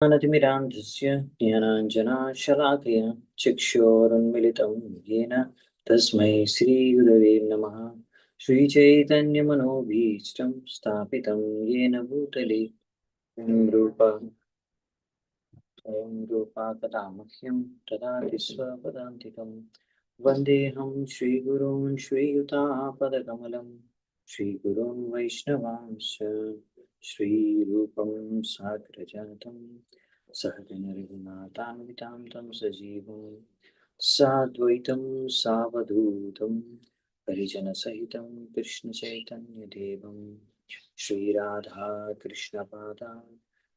ज्ञानतिमिरान्धस्य ज्ञानाञ्जनाशलाकया चक्षुरुन्मिलितं येन तस्मै श्रीगुरवे नमः। श्रीचैतन्यमनोभीष्टं स्थापितं येन भूतले स्वयं रूपा कदा मह्यं ददाति स्वपदान्तिकं। वन्देऽहं श्रीगुरून् श्रीयुतापदकमलं श्रीगुरून् वैष्णवांश्च श्रीरूपं साग्रजातं सहगणरघुनाथान्वितां तं सजीवं साद्वैतं सावधूतं परिजनसहितं कृष्णचैतन्यदेवं श्रीराधा कृष्णपादान्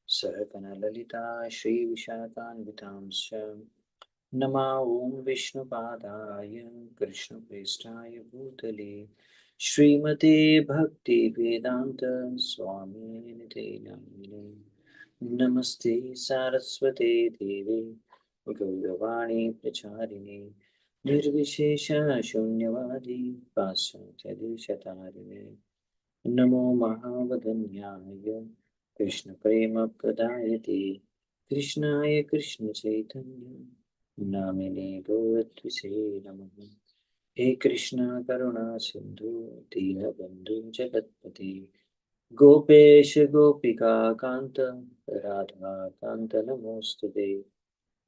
सहगणललिता श्रीविशाखान्वितांश्च नमा ॐ विष्णुपादाय कृष्णप्रेष्ठाय भूतले श्रीमते भक्तिवेदान्त स्वामिनिते नामिने। नमस्ते सारस्वते देवे गौरवाणी प्रचारिणे निर्विशेष शून्यवादी पाश्चात्यदेशतारिणे नमो महावदन्याय कृष्णप्रेमप्रदायते कृष्णाय कृष्णचैतन्य नामिने गौरत्विषे नमः। हे कृष्णा करुणा सिन्धु दीनबन्धु जगत्पते गोपेश गोपिका कान्त राधा कान्त नमोऽस्तुते।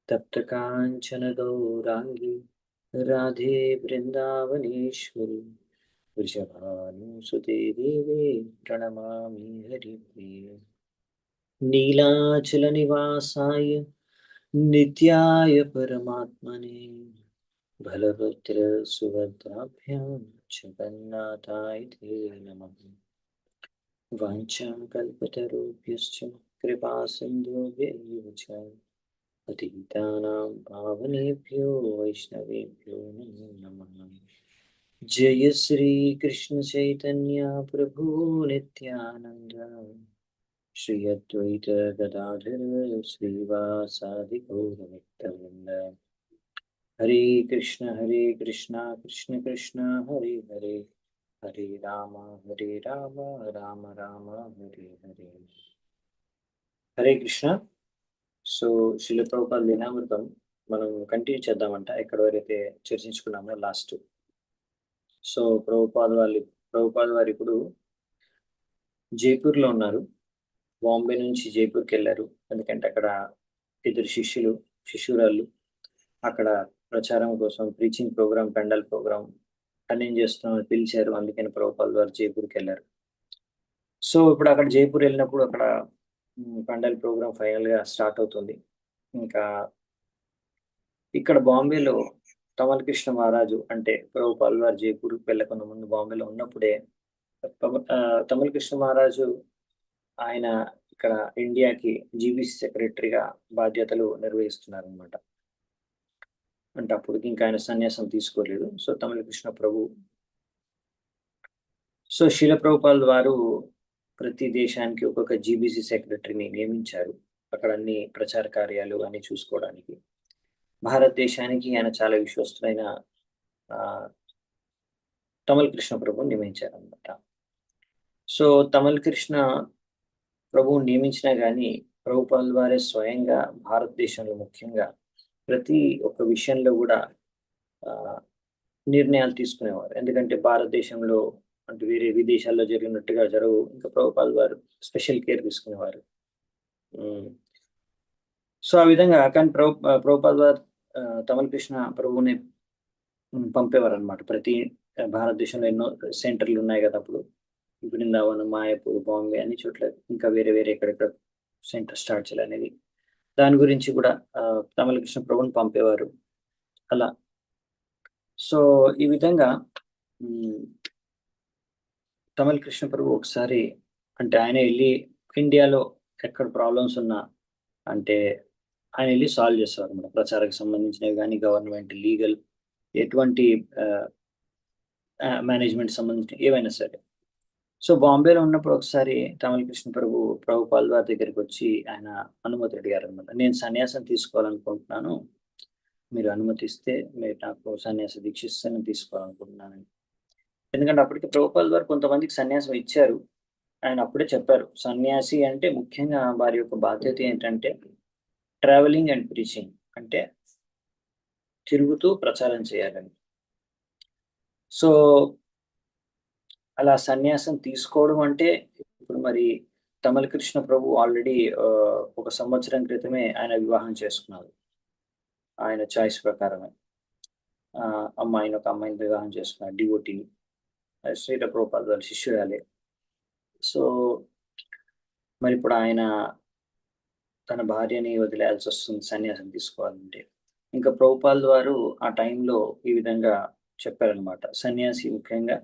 तप्त काञ्चन गौराङ्गी राधे वृन्दावनेश्वरी वृषभानुसुते देवे प्रणमामि हरिप्रिये। नीलाचलनिवासाय नित्याय परमात्मने बलभद्रसुभद्राभ्यां जगन्नाथाय ते नमः। वाञ्छाकल्पतरुभ्यश्च कृपासिन्धुभ्यैव च पतितानां पावनेभ्यो वैष्णवेभ्यो नमो नमः। जय श्री कृष्ण चैतन्य प्रभु नित्यानंद श्री अद्वैत गदाधर श्रीवासादि गौरभक्तवृंद। हरे कृष्ण कृष्ण कृष्ण हरे हरे हरे राम राम राम हरे हरे। హరే కృష్ణ. సో శిల ప్రభుపాద లీలామృతం మనం కంటిన్యూ చేద్దామంట ఎక్కడ వరైతే చర్చించుకున్నామో లాస్ట్. సో ప్రభుపాద వారు ఇప్పుడు జైపూర్లో ఉన్నారు. బాంబే నుంచి జైపూర్కి వెళ్ళారు. ఎందుకంటే అక్కడ ఇద్దరు శిష్యురాళ్ళు అక్కడ ప్రచారం కోసం preaching programme, pandal programme arrange చేస్తున్నామని పిలిచారు. అందుకని ప్రభుపాద వారు జైపూర్కి వెళ్ళారు. సో ఇప్పుడు అక్కడ జైపూర్ వెళ్ళినప్పుడు అక్కడ పెండల్ ప్రోగ్రామ్ ఫైనల్ గా స్టార్ట్ అవుతుంది. ఇంకా ఇక్కడ బాంబేలో తమల్ కృష్ణ మహారాజు అంటే ప్రభుపాల్ వారు జైపూర్కి వెళ్ళకుండా ముందు బాంబేలో ఉన్నప్పుడే తమల్ కృష్ణ మహారాజు ఆయన ఇక్కడ ఇండియాకి జీబీసీ సెక్రటరీగా బాధ్యతలు నిర్వహిస్తున్నారు అనమాట. అంటే అప్పటికి ఇంకా ఆయన సన్యాసం తీసుకోలేదు. సో తమిళ కృష్ణ ప్రభు సో శీల ప్రభుపాల్ వారు ప్రతి దేశానికి ఒక్కొక్క జీబీసీ సెక్రటరీని నియమించారు. అక్కడ అన్ని ప్రచార కార్యాలు అన్ని చూసుకోవడానికి. భారతదేశానికి ఆయన చాలా విశ్వస్తులైన తమిళ కృష్ణ ప్రభుని నియమించారు అనమాట. సో తమిళ కృష్ణ ప్రభువు నియమించినా కానీ ప్రభుపాల్ వారే స్వయంగా భారతదేశంలో ముఖ్యంగా ప్రతి ఒక్క విషయంలో కూడా నిర్ణయాలు తీసుకునేవారు. ఎందుకంటే భారతదేశంలో అంటే వేరే విదేశాల్లో జరిగినట్టుగా జరగవు. ఇంకా ప్రభుపాల్ వారు స్పెషల్ కేర్ తీసుకునేవారు. సో ఆ విధంగా కానీ ప్రభుపాల్ వారు తమిళ కృష్ణ ప్రభువుని పంపేవారు అనమాట. ప్రతి భారతదేశంలో ఎన్నో సెంటర్లు ఉన్నాయి కదా అప్పుడు, బృందావనం, మాయాపూర్, బాంబే అన్ని చోట్ల ఇంకా వేరే వేరే ఎక్కడెక్కడ సెంటర్ స్టార్ట్ చేయాలనేది దాని గురించి కూడా తమిళ కృష్ణ ప్రభుని పంపేవారు అలా. సో ఈ విధంగా తమిళ కృష్ణ ప్రభు ఒకసారి అంటే ఆయన వెళ్ళి ఇండియాలో ఎక్కడ ప్రాబ్లమ్స్ ఉన్నా అంటే ఆయన వెళ్ళి సాల్వ్ చేస్తారు అనమాట. ప్రచారకు సంబంధించినవి కానీ, గవర్నమెంట్, లీగల్, ఎటువంటి మేనేజ్మెంట్ సంబంధించిన ఏవైనా సరే. సో బాంబేలో ఉన్నప్పుడు ఒకసారి తమిళ కృష్ణ ప్రభుపాల్ వారి దగ్గరికి వచ్చి ఆయన అనుమతి అడిగారు అనమాట. నేను సన్యాసం తీసుకోవాలనుకుంటున్నాను, మీరు అనుమతిస్తే మీరు నాకు సన్యాస దీక్షిస్తే నేను తీసుకోవాలనుకుంటున్నాను. ఎందుకంటే అప్పటికి ప్రభుపాల్ వారు కొంతమందికి సన్యాసం ఇచ్చారు. ఆయన అప్పుడే చెప్పారు, సన్యాసి అంటే ముఖ్యంగా వారి యొక్క బాధ్యత ఏంటంటే ట్రావెలింగ్ అండ్ ప్రీచింగ్ అంటే తిరుగుతూ ప్రచారం చేయాలని. సో అలా సన్యాసం తీసుకోవడం అంటే ఇప్పుడు మరి తమల కృష్ణ ప్రభు ఆల్రెడీ 1 సంవత్సరం క్రితమే ఆయన వివాహం చేసుకున్నారు. ఆయన చాయిస్ ప్రకారమే. ఒక అమ్మాయిని వివాహం చేసుకున్నారు డివోటీని. శ్రీల ప్రభుపాద వారి శిష్యురాలే. సో మరిప్పుడు ఆయన తన భార్యని వదిలేయాల్సొస్తుంది సన్యాసం తీసుకోవాలంటే. ఇంకా ప్రభుపాదుల వారు ఆ టైంలో ఈ విధంగా చెప్పారనమాట. సన్యాసి ముఖ్యంగా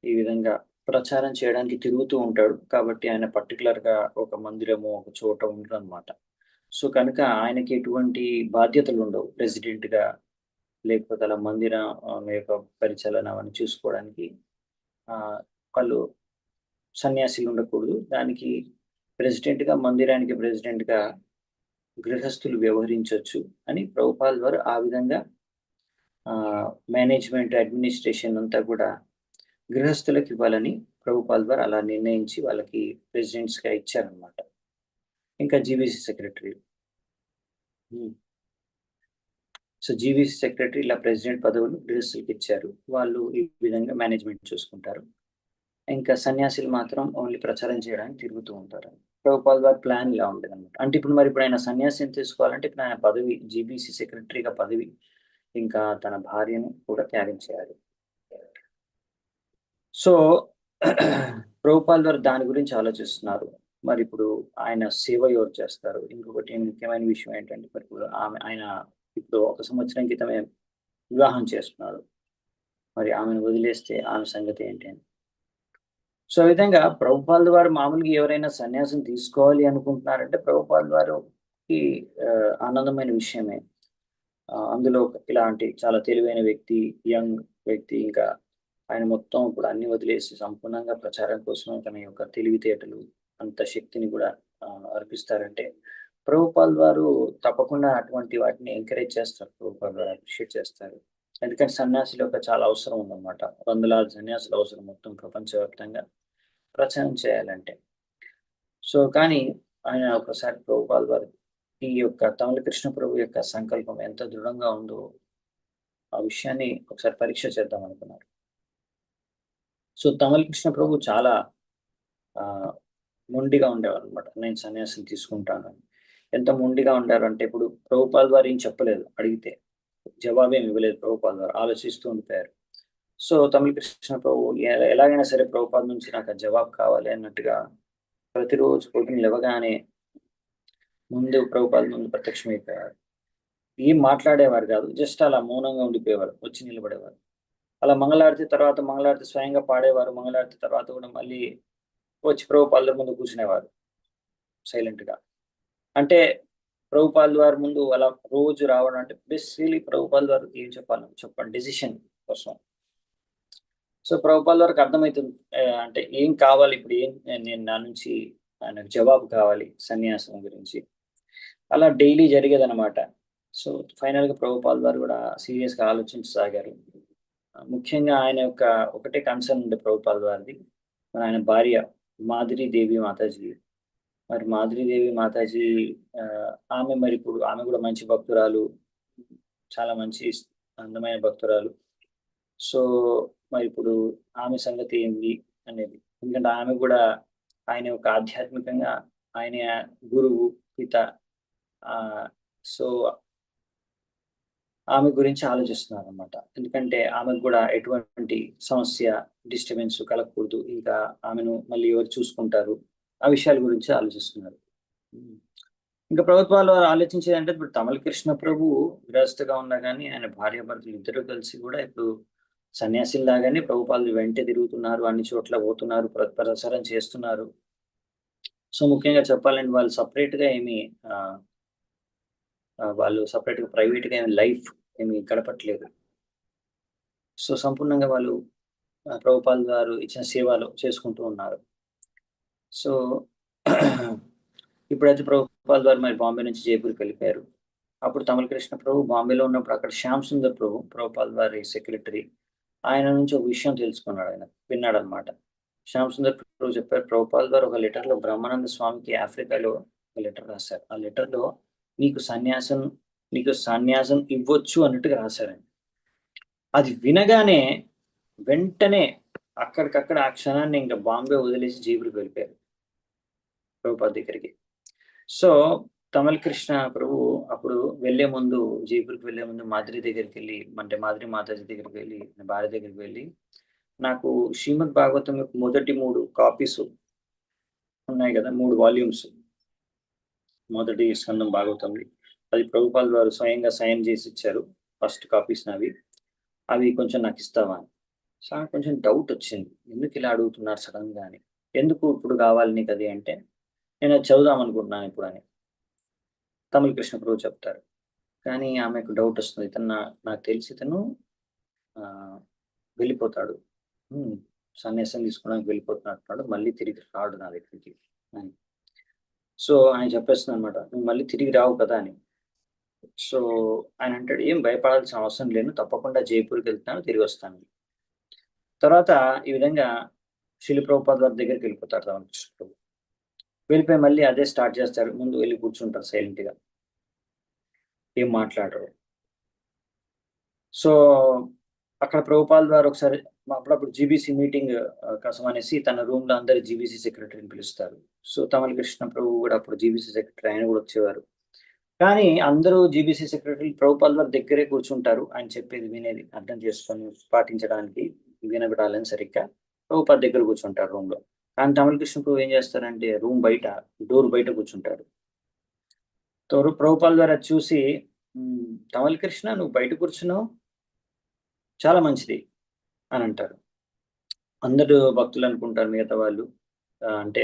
ఈ విధంగా ప్రచారం చేయడానికి తిరుగుతూ ఉంటాడు. కాబట్టి ఆయన పర్టిక్యులర్‌గా ఒక మందిరమో, ఒక చోట ఉండరనమాట. సో కనుక ఆయనకి ఎటువంటి బాధ్యతలుండవు. ప్రెసిడెంట్‌గా లేకపోతే అలా మందిరం యొక్క పరిచాలన అవన్నీ చూసుకోవడానికి వాళ్ళు సన్యాసిలు ఉండకూడదు. దానికి మందిరానికి ప్రెసిడెంట్‌గా గృహస్థులు వ్యవహరించొచ్చు అని ప్రభుపాదుల వారు ఆ విధంగా మేనేజ్‌మెంట్, అడ్మినిస్ట్రేషన్ అంతా కూడా గృహస్థులకు ఇవ్వాలని ప్రభుపాదుల వారు అలా నిర్ణయించి వాళ్ళకి ప్రెసిడెంట్స్‌గా ఇచ్చారనమాట. ఇంకా GVC secretary. So GVC secretary ఇలా ప్రెసిడెంట్ పదవులు గృహస్థులకి ఇచ్చారు. వాళ్ళు ఈ విధంగా మేనేజ్‌మెంట్ చూసుకుంటారు. ఇంకా సన్యాసులు మాత్రం ఓన్లీ ప్రచారం చేయడానికి తిరుగుతూ ఉంటారు. ప్రభుపాదుల వారి ప్లాన్ ఇలా ఉండేదన్నమాట. అంటే ఇప్పుడు ఆయన సన్యాసం తీసుకోవాలంటే ఇప్పుడు ఆయన పదవి జీబీసీ సెక్రటరీగా పదవి, ఇంకా తన భార్యను కూడా త్యాగం చేయాలి. సో ప్రభుపాదుల వారు దాని గురించి ఆలోచిస్తున్నారు. మరి ఇప్పుడు ఆయన సేవ ఎవరు చేస్తారు? ఇంకొకటి ముఖ్యమైన విషయం ఏంటంటే మరి ఇప్పుడు ఆయన ఇప్పుడు 1 సంవత్సరం క్రితమే వివాహం చేసుకున్నారు. మరి ఆమెను వదిలేస్తే ఆమె సంగతి ఏంటి అని. సో ఆ విధంగా ప్రభుపాదుల వారు మామూలుగా ఎవరైనా సన్యాసం తీసుకోవాలి అనుకుంటున్నారంటే ప్రభుపాదుల వారికి ఆనందమైన విషయమే. అందులో ఇలాంటి చాలా తెలివైన వ్యక్తి, యంగ్ వ్యక్తి, ఇంకా ఆయన మొత్తం ఇప్పుడు అన్ని వదిలేసి సంపూర్ణంగా ప్రచారం కోసం తన యొక్క తెలివితేటలు, అంత శక్తిని కూడా అర్పిస్తారంటే ప్రభుపాదుల వారు తప్పకుండా అటువంటి వాటిని ఎంకరేజ్ చేస్తారు. ప్రభుపాదుల వారు అప్రిషియేట్ చేస్తారు. ఎందుకంటే సన్యాసుల యొక్క చాలా అవసరం ఉందన్నమాట. వందలాది సన్యాసులు అవసరం మొత్తం ప్రపంచవ్యాప్తంగా ప్రచారం చేయాలంటే. సో కానీ ఆయన ఒకసారి ప్రభుపాదుల వారు ఈ యొక్క తమల కృష్ణ ప్రభు యొక్క సంకల్పం ఎంత దృఢంగా ఉందో ఆ విషయాన్ని ఒకసారి పరీక్ష చేద్దాం అనుకున్నారు. సో తమల కృష్ణ ప్రభు చాలా మొండిగా ఉండేవారు అనమాట. నేను సన్యాసం తీసుకుంటాను అని. ఎంత మొండిగా ఉండారు అంటే ఇప్పుడు ప్రభుపాదుల వారు ఏం చెప్పలేదు అడిగితే. జవాబేమి ఇవ్వలేదు ప్రభుపాదుల వారు. ఆలోచిస్తూ ఉండిపోయారు. సో తమిళ కృష్ణ ప్రభు ఎలాగైనా సరే ప్రభుపాద నుంచి నాకు ఆ జవాబు కావాలి అన్నట్టుగా ప్రతిరోజు పొద్దున లేవగానే ముందు ప్రభుపాద ముందు ప్రత్యక్షమైపోయారు. ఏం మాట్లాడేవారు కాదు. జస్ట్ అలా మౌనంగా ఉండిపోయేవారు. వచ్చి నిలబడేవారు. అలా మంగళారతి స్వయంగా పాడేవారు. మంగళారతి తర్వాత కూడా మళ్ళీ వచ్చి ప్రభుపాదుల ముందు కూర్చునేవారు సైలెంట్‌గా. అంటే ప్రభుపాదుల వారి ముందు అలా రోజు రావడం అంటే బేసికలీ ప్రభుపాదుల వారు ఏం చెప్పాలి చెప్పండి డెసిషన్ కోసం. సో ప్రభుపాదుల వారికి అర్థమవుతుంది. అంటే ఏం కావాలి ఇప్పుడు నేను నా నుంచి ఆయనకు జవాబు కావాలి సన్యాసం గురించి. అలా డైలీ జరిగేదనమాట. సో ఫైనల్‌గా ప్రభుపాదుల వారు కూడా సీరియస్‌గా ఆలోచించసాగారు. ముఖ్యంగా ఆయన యొక్క ఒకటే కన్సర్న్ ఉండే ప్రభుపాదుల వారిది. ఆయన భార్య మాధురీదేవి మాతాజీ. మరి మాధురీదేవి మాతాజీ ఆమె మరి ఇప్పుడు ఆమె కూడా మంచి భక్తురాలు. చాలా మంచి అందమైన భక్తురాలు. సో మరి ఇప్పుడు ఆమె సంగతి ఏంది అనేది. ఎందుకంటే ఆమె కూడా ఆయన యొక్క ఆధ్యాత్మికంగా ఆయన గురువు, పిత. సో ఆమె గురించి ఆలోచిస్తున్నారనమాట. ఎందుకంటే ఆమెకు కూడా ఎటువంటి సమస్య, డిస్టర్బెన్స్ కలగకూడదు. ఇంకా ఆమెను మళ్ళీ ఎవరు చూసుకుంటారు? ఆ విషయాల గురించి ఆలోచిస్తున్నారు. ఇంకా ప్రభుత్వాలు ఆలోచించేదంటే ఇప్పుడు తమల కృష్ణ ప్రభు గృహస్థగా ఉన్నా గానీ ఆయన భార్యాభర్తలు ఇద్దరు కలిసి కూడా ఇప్పుడు సన్యాసిల్లాగానే ప్రభుపాదులు వెంట తిరుగుతున్నారు. అన్ని చోట్ల పోతున్నారు. ప్రచారం చేస్తున్నారు. సో ముఖ్యంగా చెప్పాలంటే వాళ్ళు సెపరేట్‌గా ఏమి వాళ్ళు సెపరేట్‌గా ప్రైవేట్‌గా ఏమి లైఫ్ ఏమి గడపట్లేదు. సో సంపూర్ణంగా వాళ్ళు ప్రభుపాదుల వారు ఇచ్చిన సేవలు చేసుకుంటూ ఉన్నారు. సో ఇప్పుడైతే ప్రభుపాదుల వారు మరి బాంబే నుంచి జైపూర్‌కి వెళ్ళిపోయారు. అప్పుడు తమల కృష్ణ ప్రభు బాంబేలో ఉన్నప్పుడు అక్కడ శ్యామ్ సుందర్ ప్రభు ప్రభుపాదుల వారి సెక్రటరీ. ఆయన నుంచి ఒక విషయం తెలుసుకున్నాడు. ఆయన విన్నాడనమాట. శ్యామ్ సుందర్ ప్రభు చెప్పారు ప్రభుపాదుల వారు ఒక లెటర్‌లో బ్రహ్మానంద స్వామికి ఆఫ్రికాలో ఒక లెటర్ రాశారు. ఆ లెటర్‌లో నీకు సన్యాసం ఇవ్వచ్చు అన్నట్టుగా రాశారండి. అది వినగానే వెంటనే అక్కడికక్కడ ఆ క్షణాన్ని ఇంకా బాంబే వదిలేసి జైపూర్‌కి వెళ్ళిపోయారు ప్రభుపాద్ దగ్గరికి. సో, తమల్ కృష్ణ ప్రభు అప్పుడు జైపూర్‌కి వెళ్ళే ముందు మాద్రి దగ్గరికెళ్ళి, అంటే మాద్రి మాతాజీ దగ్గరికి వెళ్లి, భార్య దగ్గరికి వెళ్లి, నాకు శ్రీమద్ భాగవతం యొక్క మొదటి 3 కాపీస్ ఉన్నాయి గదా! 3 వాల్యూమ్స్. మొదటి స్కందం భాగవతంది. అది ప్రభుపాల్ వారు స్వయంగా సైన్ చేసి ఇచ్చారు. ఫస్ట్ కాపీస్ నావి. అవి కొంచెం నాకిస్తావా అని. సో, నాకు కొంచెం డౌటొచ్చింది. ఎందుకిలా అడుగుతున్నారు సడెన్‌గా అని. ఎందుకు ఇప్పుడు కావాలి నీకది అంటే, నేనది చదువుదాం అనుకుంటున్నాను ఇప్పుడని. తమిళ్ కృష్ణ ప్రభు చెప్తారు. కానీ ఆమెకు డౌటొస్తుంది. నాకు తెలిసి ఇతను ఆహ్, వెళ్ళిపోతాడు. హ్మ్. సన్యాసం తీసుకోవడానికి వెళ్ళిపోతున్నట్టున్నాడు. మళ్ళీ తిరిగి రాడు నా దగ్గరికి అని. సో, ఆయన చెప్పేస్తున్నాడనమాట. "నువ్వు మళ్ళీ తిరిగి రావు కదా!" అని. సో, ఆయనంటాడు, "ఏం భయపడాల్సిన అవసరం లేదు. తప్పకుండా జైపూర్‌కెళ్తున్నాను. తిరిగొస్తాను." తర్వాత ఈ విధంగా శిల ప్రభుపాద్ వారి దగ్గరికెళ్ళిపోతారు రామకృష్ణ ప్రభు. వెళ్ళిపోయి మళ్ళీ అదే స్టార్ట్ చేస్తారు. ముందు వెళ్లి కూర్చుంటారు సైలెంట్‌గా. ఏం మాట్లాడరు. సో, అక్కడ ప్రభుపాల్ వారు ఒకసారి అప్పుడప్పుడు జీబీసీ మీటింగ్ కోసం అనేసి తన రూమ్‌లో అందరి జీబీసీ సెక్రటరీని పిలుస్తారు. సో, తమల కృష్ణ ప్రభు గూడా అప్పుడు జీబీసీ సెక్రటరీ ఆయన గూడా వచ్చేవారు. కానీ అందరూ జీబీసీ సెక్రటరీలు ప్రభుపాల్ వారి దగ్గరే కూర్చుంటారు. ఆయన చెప్పేది వినేది అర్థం చేసుకొని పాటించడానికి వినబడాలని సరిగ్గా ప్రభుపాద్ దగ్గర కూర్చుంటారు రూమ్‌లో. కానీ తమిళ కృష్ణ ప్రభు ఏం చేస్తారంటే రూమ్ బయట, డోర్ బయట కూర్చుంటారు. ప్రభుపాల్ గారు అది చూసి "తమల్ కృష్ణ నువ్వు బయట కూర్చున్నావు. చాలా మంచిది" అనంటారు. అందరూ భక్తులనుకుంటారు మిగతా వాళ్ళు. అంటే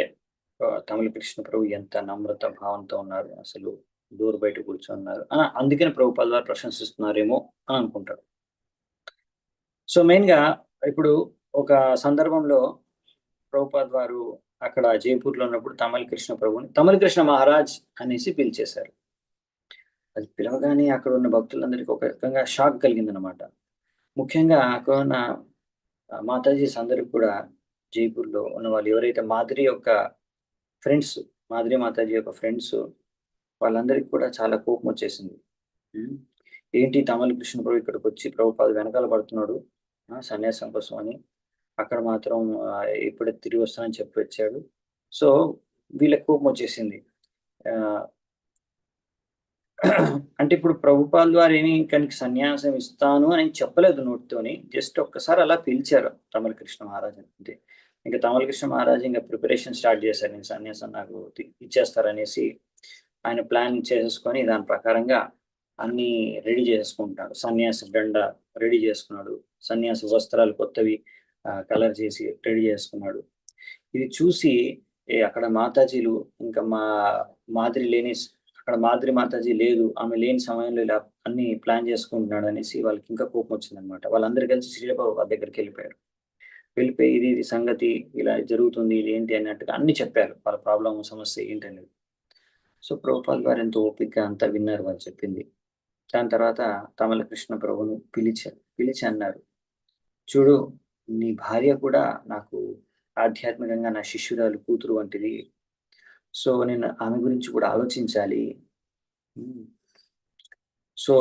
తమిళ కృష్ణ ప్రభు ఎంత నమ్రత భావంతో ఉన్నారు. అసలు డోర్ బయట కూర్చొనున్నారు. అందుకని ప్రభుపాల్ వారు ప్రశంసిస్తున్నారేమో అని అనుకుంటారు. సో, మెయిన్‌గా ఇప్పుడు ఒక సందర్భంలో ప్రభుపాద్ వారు అక్కడ జైపూర్‌లో ఉన్నప్పుడు తమిళ కృష్ణ ప్రభుని తమిళ కృష్ణ మహారాజ్ అనేసి పిలిచేశారు. అది పిలవగానే అక్కడున్న భక్తులందరికీ ఒక రకంగా షాక్ కలిగిందనమాట. ముఖ్యంగా అక్కడున్న మాతాజీస్ అందరికి కూడా జైపూర్‌లో ఉన్నవాళ్ళు ఎవరైతే మాదిరి యొక్క ఫ్రెండ్స్, మాదిరి మాతాజీ యొక్క ఫ్రెండ్స్ వాళ్ళందరికి కూడా చాలా కోపమొచ్చేసింది. హ్మ్. ఏంటి తమల కృష్ణ ప్రభు ఇక్కడికొచ్చి ప్రభుపాద వెనకాల పడుతున్నాడు. సన్యాసం కోసం అని. అక్కడ మాత్రం ఎప్పుడైతే తిరిగి వస్తానని చెప్పొచ్చాడు. సో, వీళ్ళకి కోపమొచ్చేసింది. ఆహ్, అంటే ఇప్పుడు ప్రభుపాల్ వారేమి ఇంక సన్యాసం ఇస్తాను అని చెప్పలేదు నోటితోని. జస్ట్ ఒక్కసారి అలా పిలిచారు తమల కృష్ణ మహారాజ్ అంతే. ఇంక తమల కృష్ణ మహారాజ్ ఇంక ప్రిపరేషన్ స్టార్ట్ చేశారు. నేను సన్యాసం నాకు ఇచ్చేస్తారనేసి ఆయన ప్లాన్ చేసేసుకొని దాని ప్రకారంగా అన్నీ రెడీ చేసేసుకుంటున్నాడు. సన్యాసి దండ రెడీ చేసుకున్నాడు. సన్యాసి వస్త్రాలు కొత్తవి కలర్ చేసి రెడీ చేసుకున్నాడు. ఇది చూసి అక్కడ మాతాజీలు ఇంకా మాదిరి లేని అక్కడ మాదిరి మాతాజీ లేదు. ఆమె లేని సమయంలో ఇలా అన్నీ ప్లాన్ చేసుకుంటున్నాడనేసి వాళ్ళకి ఇంకా కోపమొచ్చిందనమాట. వాళ్ళందరూ కలిసి శ్రీల ప్రభుపాద దగ్గరికెళ్ళిపోయారు. వెళ్ళిపోయి ఇది సంగతి ఇలా జరుగుతుంది. ఇది ఏంటి అన్నట్టుగా అన్నీ చెప్పారు. వాళ్ళ ప్రాబ్లమ్ సమస్య ఏంటనేది. సో, ప్రభుపాల్ వారు ఎంతో ఓపికగా అంతా విన్నారు వాళ్ళు చెప్పింది. దాని తర్వాత తమల కృష్ణ ప్రభువుని పిలిచి అన్నారు. చూడు నీ భార్య కూడా నాకు ఆధ్యాత్మికంగా నా శిష్యురాలు కూతురు వంటిది. సో, నేను ఆమె గురించి కూడా ఆలోచించాలి. హ్మ్. సో,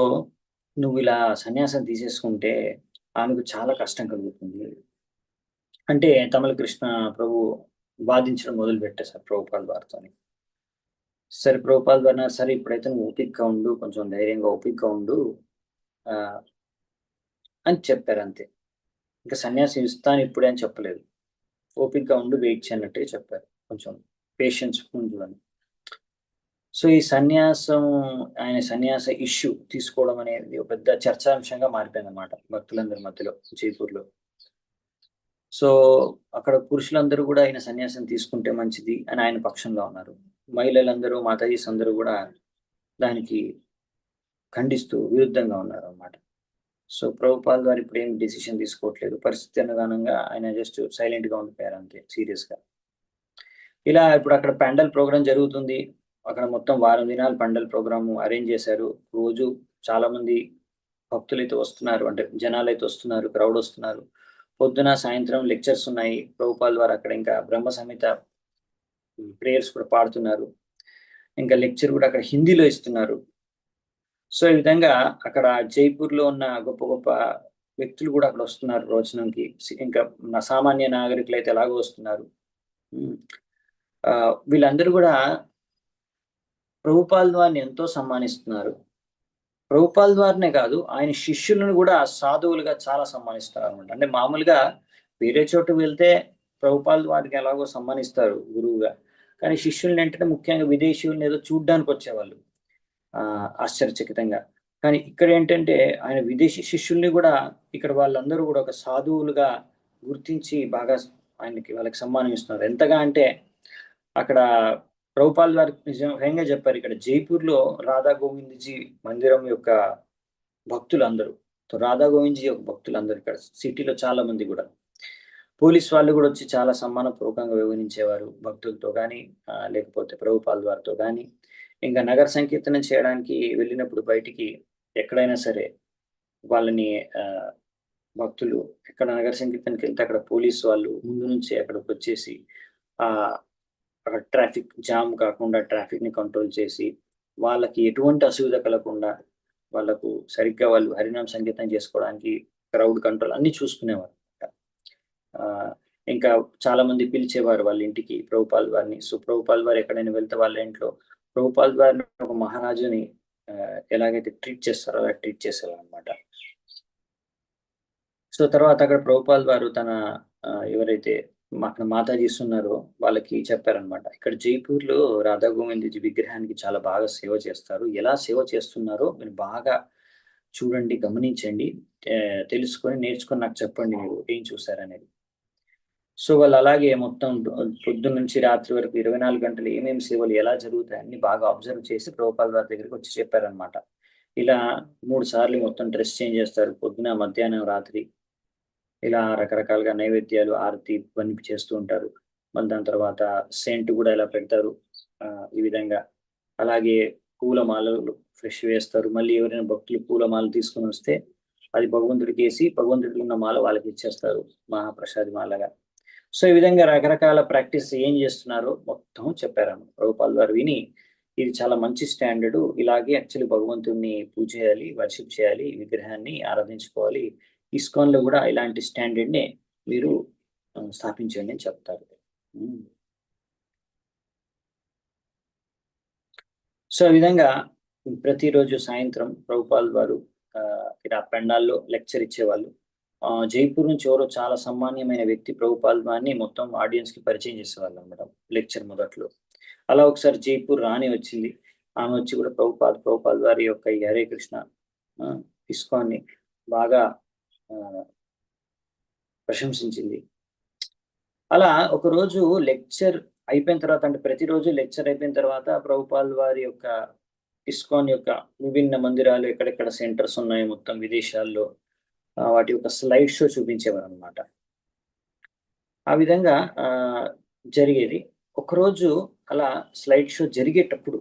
నువ్విలా సన్యాసం తీసేసుకుంటే ఆమెకు చాలా కష్టం కలుగుతుంది. అంటే తమల కృష్ణ ప్రభు వాదించడం మొదలుపెట్టేసారు ప్రభుపాల్ వారితోని. సరే ప్రభుపాల్ వారు అన్నారు, "సరే ఇప్పుడైతే నువ్వు ఓపికగా ఉండు. కొంచెం ధైర్యంగా ఓపికగా ఉండు" ఆహ్, అని చెప్పారంతే. ఇంక సన్యాసం ఇస్తాను ఇప్పుడే అని చెప్పలేదు. ఓపికగా ఉండు వెయిట్ చెయ్ అన్నట్టుగా చెప్పారు. కొంచెం పేషెన్స్ ఉండు అని. సో, ఈ ఆయన సన్యాస ఇష్యూ తీసుకోవడం అనేది ఒక పెద్ద చర్చాంశంగా మారిపోయిందన్నమాట భక్తులందరి మధ్యలో జైపూర్‌లో. సో, అక్కడ పురుషులందరూ గూడా ఆయన సన్యాసం తీసుకుంటే మంచిది అని ఆయన పక్షంలో ఉన్నారు. మహిళలందరూ మాతాజీస్ అందరూ గూడా దానికి ఖండిస్తూ విరుద్ధంగా ఉన్నారన్నమాట. సో, ప్రభుపాల్ వారు ఇప్పుడేం డెసిషన్ తీసుకోవట్లేదు. పరిస్థితి అనుగుణంగా ఆయన జస్ట్ సైలెంట్‌గా ఉండిపోయారు అంతే సీరియస్‌గా. ఇలా ఇప్పుడు అక్కడ పెండల్ ప్రోగ్రామ్ జరుగుతుంది. అక్కడ మొత్తం వారం దినాలు పెండల్ ప్రోగ్రామ్ అరేంజ్ చేశారు. రోజు చాలామంది భక్తులైతే వస్తున్నారు. అంటే జనాలైతే వస్తున్నారు. క్రౌడ్ వస్తున్నారు. పొద్దున, సాయంత్రం లెక్చర్స్ ఉన్నాయి. ప్రభుపాల్ వారు అక్కడ ఇంకా బ్రహ్మ సంహిత ప్రేయర్స్ కూడా పాడుతున్నారు. ఇంకా లెక్చర్ కూడా అక్కడ హిందీలో ఇస్తున్నారు. సో ఈ విధంగా అక్కడ జైపూర్లో ఉన్న గొప్ప గొప్ప వ్యక్తులు కూడా అక్కడ వస్తున్నారు రోజునంకి. ఇంకా సామాన్య నాగరికులు అయితే ఎలాగో వస్తున్నారు. వీళ్ళందరూ కూడా ప్రభుపాల్ వారిని ఎంతో సన్మానిస్తున్నారు. ప్రభుపాల్ వారినే కాదు, ఆయన శిష్యులను కూడా సాధువులుగా చాలా సన్మానిస్తారనమాట. అంటే మామూలుగా వేరే చోటుకి వెళ్తే ప్రభుపాల్ వారికి ఎలాగో సన్మానిస్తారు గురువుగా. కానీ శిష్యుల్ని అంటే ముఖ్యంగా విదేశీయుల్ని ఏదో చూడ్డానికి వచ్చేవాళ్ళు ఆశ్చర్యచకితంగా. కానీ ఇక్కడ ఏంటంటే ఆయన విదేశీ శిష్యుల్ని కూడా ఇక్కడ వాళ్ళందరూ కూడా ఒక సాధువులుగా గుర్తించి బాగా వాళ్ళకి సన్మానం ఇస్తున్నారు. ఎంతగా అంటే అక్కడ ప్రభుపాల్ వారు నిజంగా చెప్పారు, ఇక్కడ జైపూర్లో రాధా గోవింద్జీ మందిరం యొక్క భక్తులు అందరూ, రాధా గోవింద్జీ యొక్క భక్తులు అందరూ ఇక్కడ సిటీలో చాలా మంది కూడా పోలీస్ వాళ్ళు కూడా వచ్చి చాలా సన్మానపూర్వకంగా వ్యవహరించేవారు భక్తులతో కానీ, లేకపోతే ప్రభుపాల్ వారితో కానీ. ఇంకా నగర సంకీర్తనం చేయడానికి వెళ్ళినప్పుడు బయటికి ఎక్కడైనా సరే వాళ్ళని భక్తులు ఎక్కడ నగర సంకీర్తనకి వెళ్తే అక్కడ పోలీసు వాళ్ళు ముందు నుంచి అక్కడికి వచ్చేసి అక్కడ ట్రాఫిక్ జామ్ కాకుండా ట్రాఫిక్ ని కంట్రోల్ చేసి వాళ్ళకి ఎటువంటి అసువిధ కలగకుండా వాళ్ళకు సరిగ్గా వాళ్ళు హరినామ సంగీతం చేసుకోవడానికి క్రౌడ్ కంట్రోల్ అన్ని చూసుకునేవారు. ఇంకా చాలా మంది పిలిచేవారు వాళ్ళ ఇంటికి ప్రభుపాల్ వారిని. సో ప్రభుపాల్ వారు ఎక్కడైనా వెళ్తే వాళ్ళ ఇంట్లో ప్రభుపాల్ వారిని ఒక మహారాజుని ఎలాగైతే ట్రీట్ చేస్తారో అలా ట్రీట్ చేసేవారు అనమాట. సో తర్వాత అక్కడ ప్రభుపాల్ వారు తన ఎవరైతే అక్కడ మాతాజీస్ ఉన్నారో వాళ్ళకి చెప్పారనమాట, ఇక్కడ జైపూర్లో రాధా గోవిందజీ విగ్రహానికి చాలా బాగా సేవ చేస్తారు, ఎలా సేవ చేస్తున్నారో మీరు బాగా చూడండి, గమనించండి, తెలుసుకొని నేర్చుకొని నాకు చెప్పండి మీరు ఏం చూసారనేది. సో వాళ్ళు అలాగే మొత్తం పొద్దున్న నుంచి రాత్రి వరకు 24 గంటలు ఏమేమి సేవలు ఎలా జరుగుతాయి అన్ని బాగా అబ్జర్వ్ చేసి ప్రభుపాల్ వారి దగ్గరికి వచ్చి చెప్పారనమాట. ఇలా 3 సార్లు మొత్తం డ్రెస్ చేంజ్ చేస్తారు, పొద్దున, మధ్యాహ్నం, రాత్రి. ఇలా రకరకాలుగా నైవేద్యాలు, ఆరతి ఇవన్నీ చేస్తూ ఉంటారు. మళ్ళీ దాని తర్వాత సెంట్ కూడా ఇలా పెడతారు ఈ విధంగా. అలాగే పూలమాలలు ఫ్రెష్ వేస్తారు. మళ్ళీ ఎవరైనా భక్తులు పూలమాలలు తీసుకుని వస్తే అది భగవంతుడికి వేసి భగవంతుడికి ఉన్న మాల వాళ్ళకి ఇచ్చేస్తారు మహాప్రసాది మాలగా. సో ఈ విధంగా రకరకాల ప్రాక్టీస్ ఏం చేస్తున్నారో మొత్తం చెప్పారన్న ప్రభుపాల్ వారు విని, ఇది చాలా మంచి స్టాండర్డ్, ఇలాగే యాక్చువల్లీ భగవంతుడిని పూజ చేయాలి, వర్షిప్ చేయాలి, విగ్రహాన్ని ఆరాధించుకోవాలి, ఇస్కాన్ లో కూడా ఇలాంటి స్టాండర్డ్ నే మీరు స్థాపించండి అని చెప్తారు. సో ఈ విధంగా ప్రతిరోజు సాయంత్రం ప్రభుపాల్ వారు ఇలా పెండాల్లో లెక్చర్ ఇచ్చేవాళ్ళు. జైపూర్ నుంచి ఎవరో చాలా సామాన్యమైన వ్యక్తి ప్రభుపాల్ వారిని మొత్తం ఆడియన్స్ కి పరిచయం చేసేవాళ్ళు అనమాట లెక్చర్ మొదట్లో. అలా ఒకసారి జైపూర్ రాణి వచ్చింది. ఆమె వచ్చి కూడా ప్రభుపాల్ వారి యొక్క ఈ హరే కృష్ణ ఇస్కాన్ని బాగా ప్రశంసించింది. అలా ఒకరోజు లెక్చర్ అయిపోయిన తర్వాత, అంటే ప్రతిరోజు లెక్చర్ అయిపోయిన తర్వాత ప్రభుపాల్ వారి యొక్క ఇస్కాన్ యొక్క విభిన్న మందిరాలు ఎక్కడెక్కడ సెంటర్స్ ఉన్నాయో మొత్తం విదేశాల్లో వాటి యొక్క స్లైడ్ షో చూపించేవారు అనమాట. ఆ విధంగా జరిగేది. ఒకరోజు అలా స్లైడ్ షో జరిగేటప్పుడు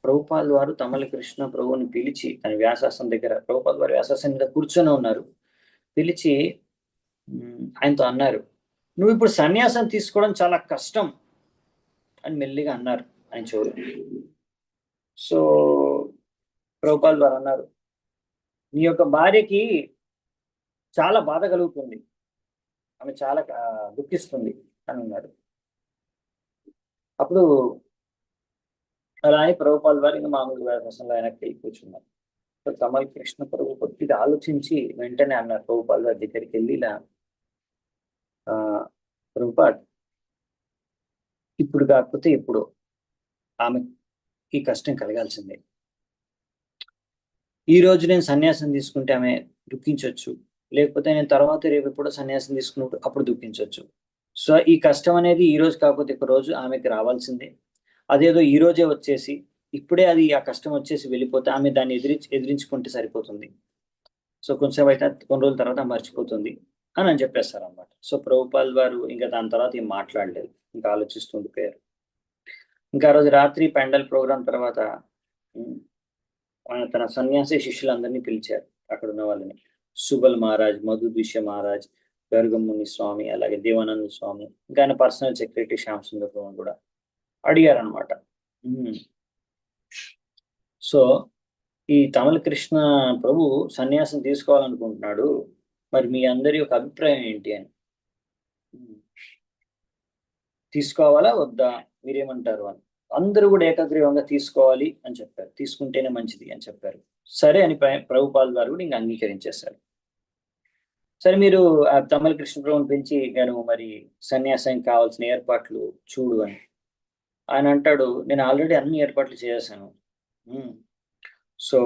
ప్రభుపాల్ వారు తమల కృష్ణ ప్రభువుని పిలిచి తన వ్యాసాసనం దగ్గర, ప్రభుపాల్ వారు వ్యాసాసనం మీద కూర్చొని ఉన్నారు, పిలిచి ఆయనతో అన్నారు, నువ్వు ఇప్పుడు సన్యాసం తీసుకోవడం చాలా కష్టం అని మెల్లిగా అన్నారు ఆయన చెవులు. సో ప్రభుపాల్ వారు అన్నారు, నీ యొక్క భార్యకి చాలా బాధ కలుగుతుంది, ఆమె చాలా దుఃఖిస్తుంది అని అన్నారు. అప్పుడు అలా అని ప్రభుపాల్ వారు ఇంకా మామూలు వ్యాసంలో ఆయనకి వెళ్ళి కూర్చున్నారు. తమల్ కృష్ణ ప్రభు కొద్దిగా ఆలోచించి వెంటనే అన్నారు ప్రభుపాల్ వారి దగ్గరికి వెళ్ళి, ఇలా ప్రభుపాద్, ఇప్పుడు కాకపోతే ఇప్పుడు ఆమె ఈ కష్టం కలగాల్సిందే. ఈ రోజు నేను సన్యాసం తీసుకుంటే ఆమె దుఃఖించవచ్చు, లేకపోతే నేను తర్వాత రేపు ఎప్పుడో సన్యాసం తీసుకున్నప్పుడు అప్పుడు దుఃఖించవచ్చు. సో ఈ కష్టం అనేది ఈ రోజు కాకపోతే ఒక రోజు ఆమెకి రావాల్సిందే. అదేదో ఈ రోజే వచ్చేసి ఇప్పుడే అది ఆ కష్టం వచ్చేసి వెళ్ళిపోతే ఆమె దాన్ని ఎదిరించుకుంటే సరిపోతుంది. సో కొంచెం అయితే కొన్ని రోజుల తర్వాత మర్చిపోతుంది అని చెప్పేస్తారు అన్నమాట. సో ప్రభుపాల్ వారు ఇంకా దాని తర్వాత ఏం మాట్లాడలేదు, ఇంకా ఆలోచిస్తుండిపోయారు. ఇంకా ఆ రోజు రాత్రి పెండల్ ప్రోగ్రాం తర్వాత ఆయన తన సన్యాసి శిష్యులందరినీ పిలిచారు, అక్కడ ఉన్న వాళ్ళని. సుబల్ మహారాజ్, మధుద్విష మహారాజ్, గర్గముని స్వామి, అలాగే దేవానంద స్వామి, ఇంకా ఆయన పర్సనల్ సెక్రటరీ శ్యామ్ సుందర్ కూడా అడిగారు అనమాట, సో ఈ తమల కృష్ణ ప్రభు సన్యాసం తీసుకోవాలనుకుంటున్నాడు, మరి మీ అందరి యొక్క అభిప్రాయం ఏంటి అని. తీసుకోవాలా వద్దా, మీరేమంటారు అని. అందరూ కూడా ఏకగ్రీవంగా తీసుకోవాలి అని చెప్పారు, తీసుకుంటేనే మంచిది అని చెప్పారు. సరే అని ప్రభుపాల్ గారు కూడా ఇంకా అంగీకరించేశారు. సరే మీరు ఆ తమల కృష్ణ ప్రభుని పెంచి నేను మరి సన్యాసానికి కావాల్సిన ఏర్పాట్లు చూడు అని. ఆయన అంటాడు, నేను ఆల్రెడీ అన్ని ఏర్పాట్లు చేశాను. సో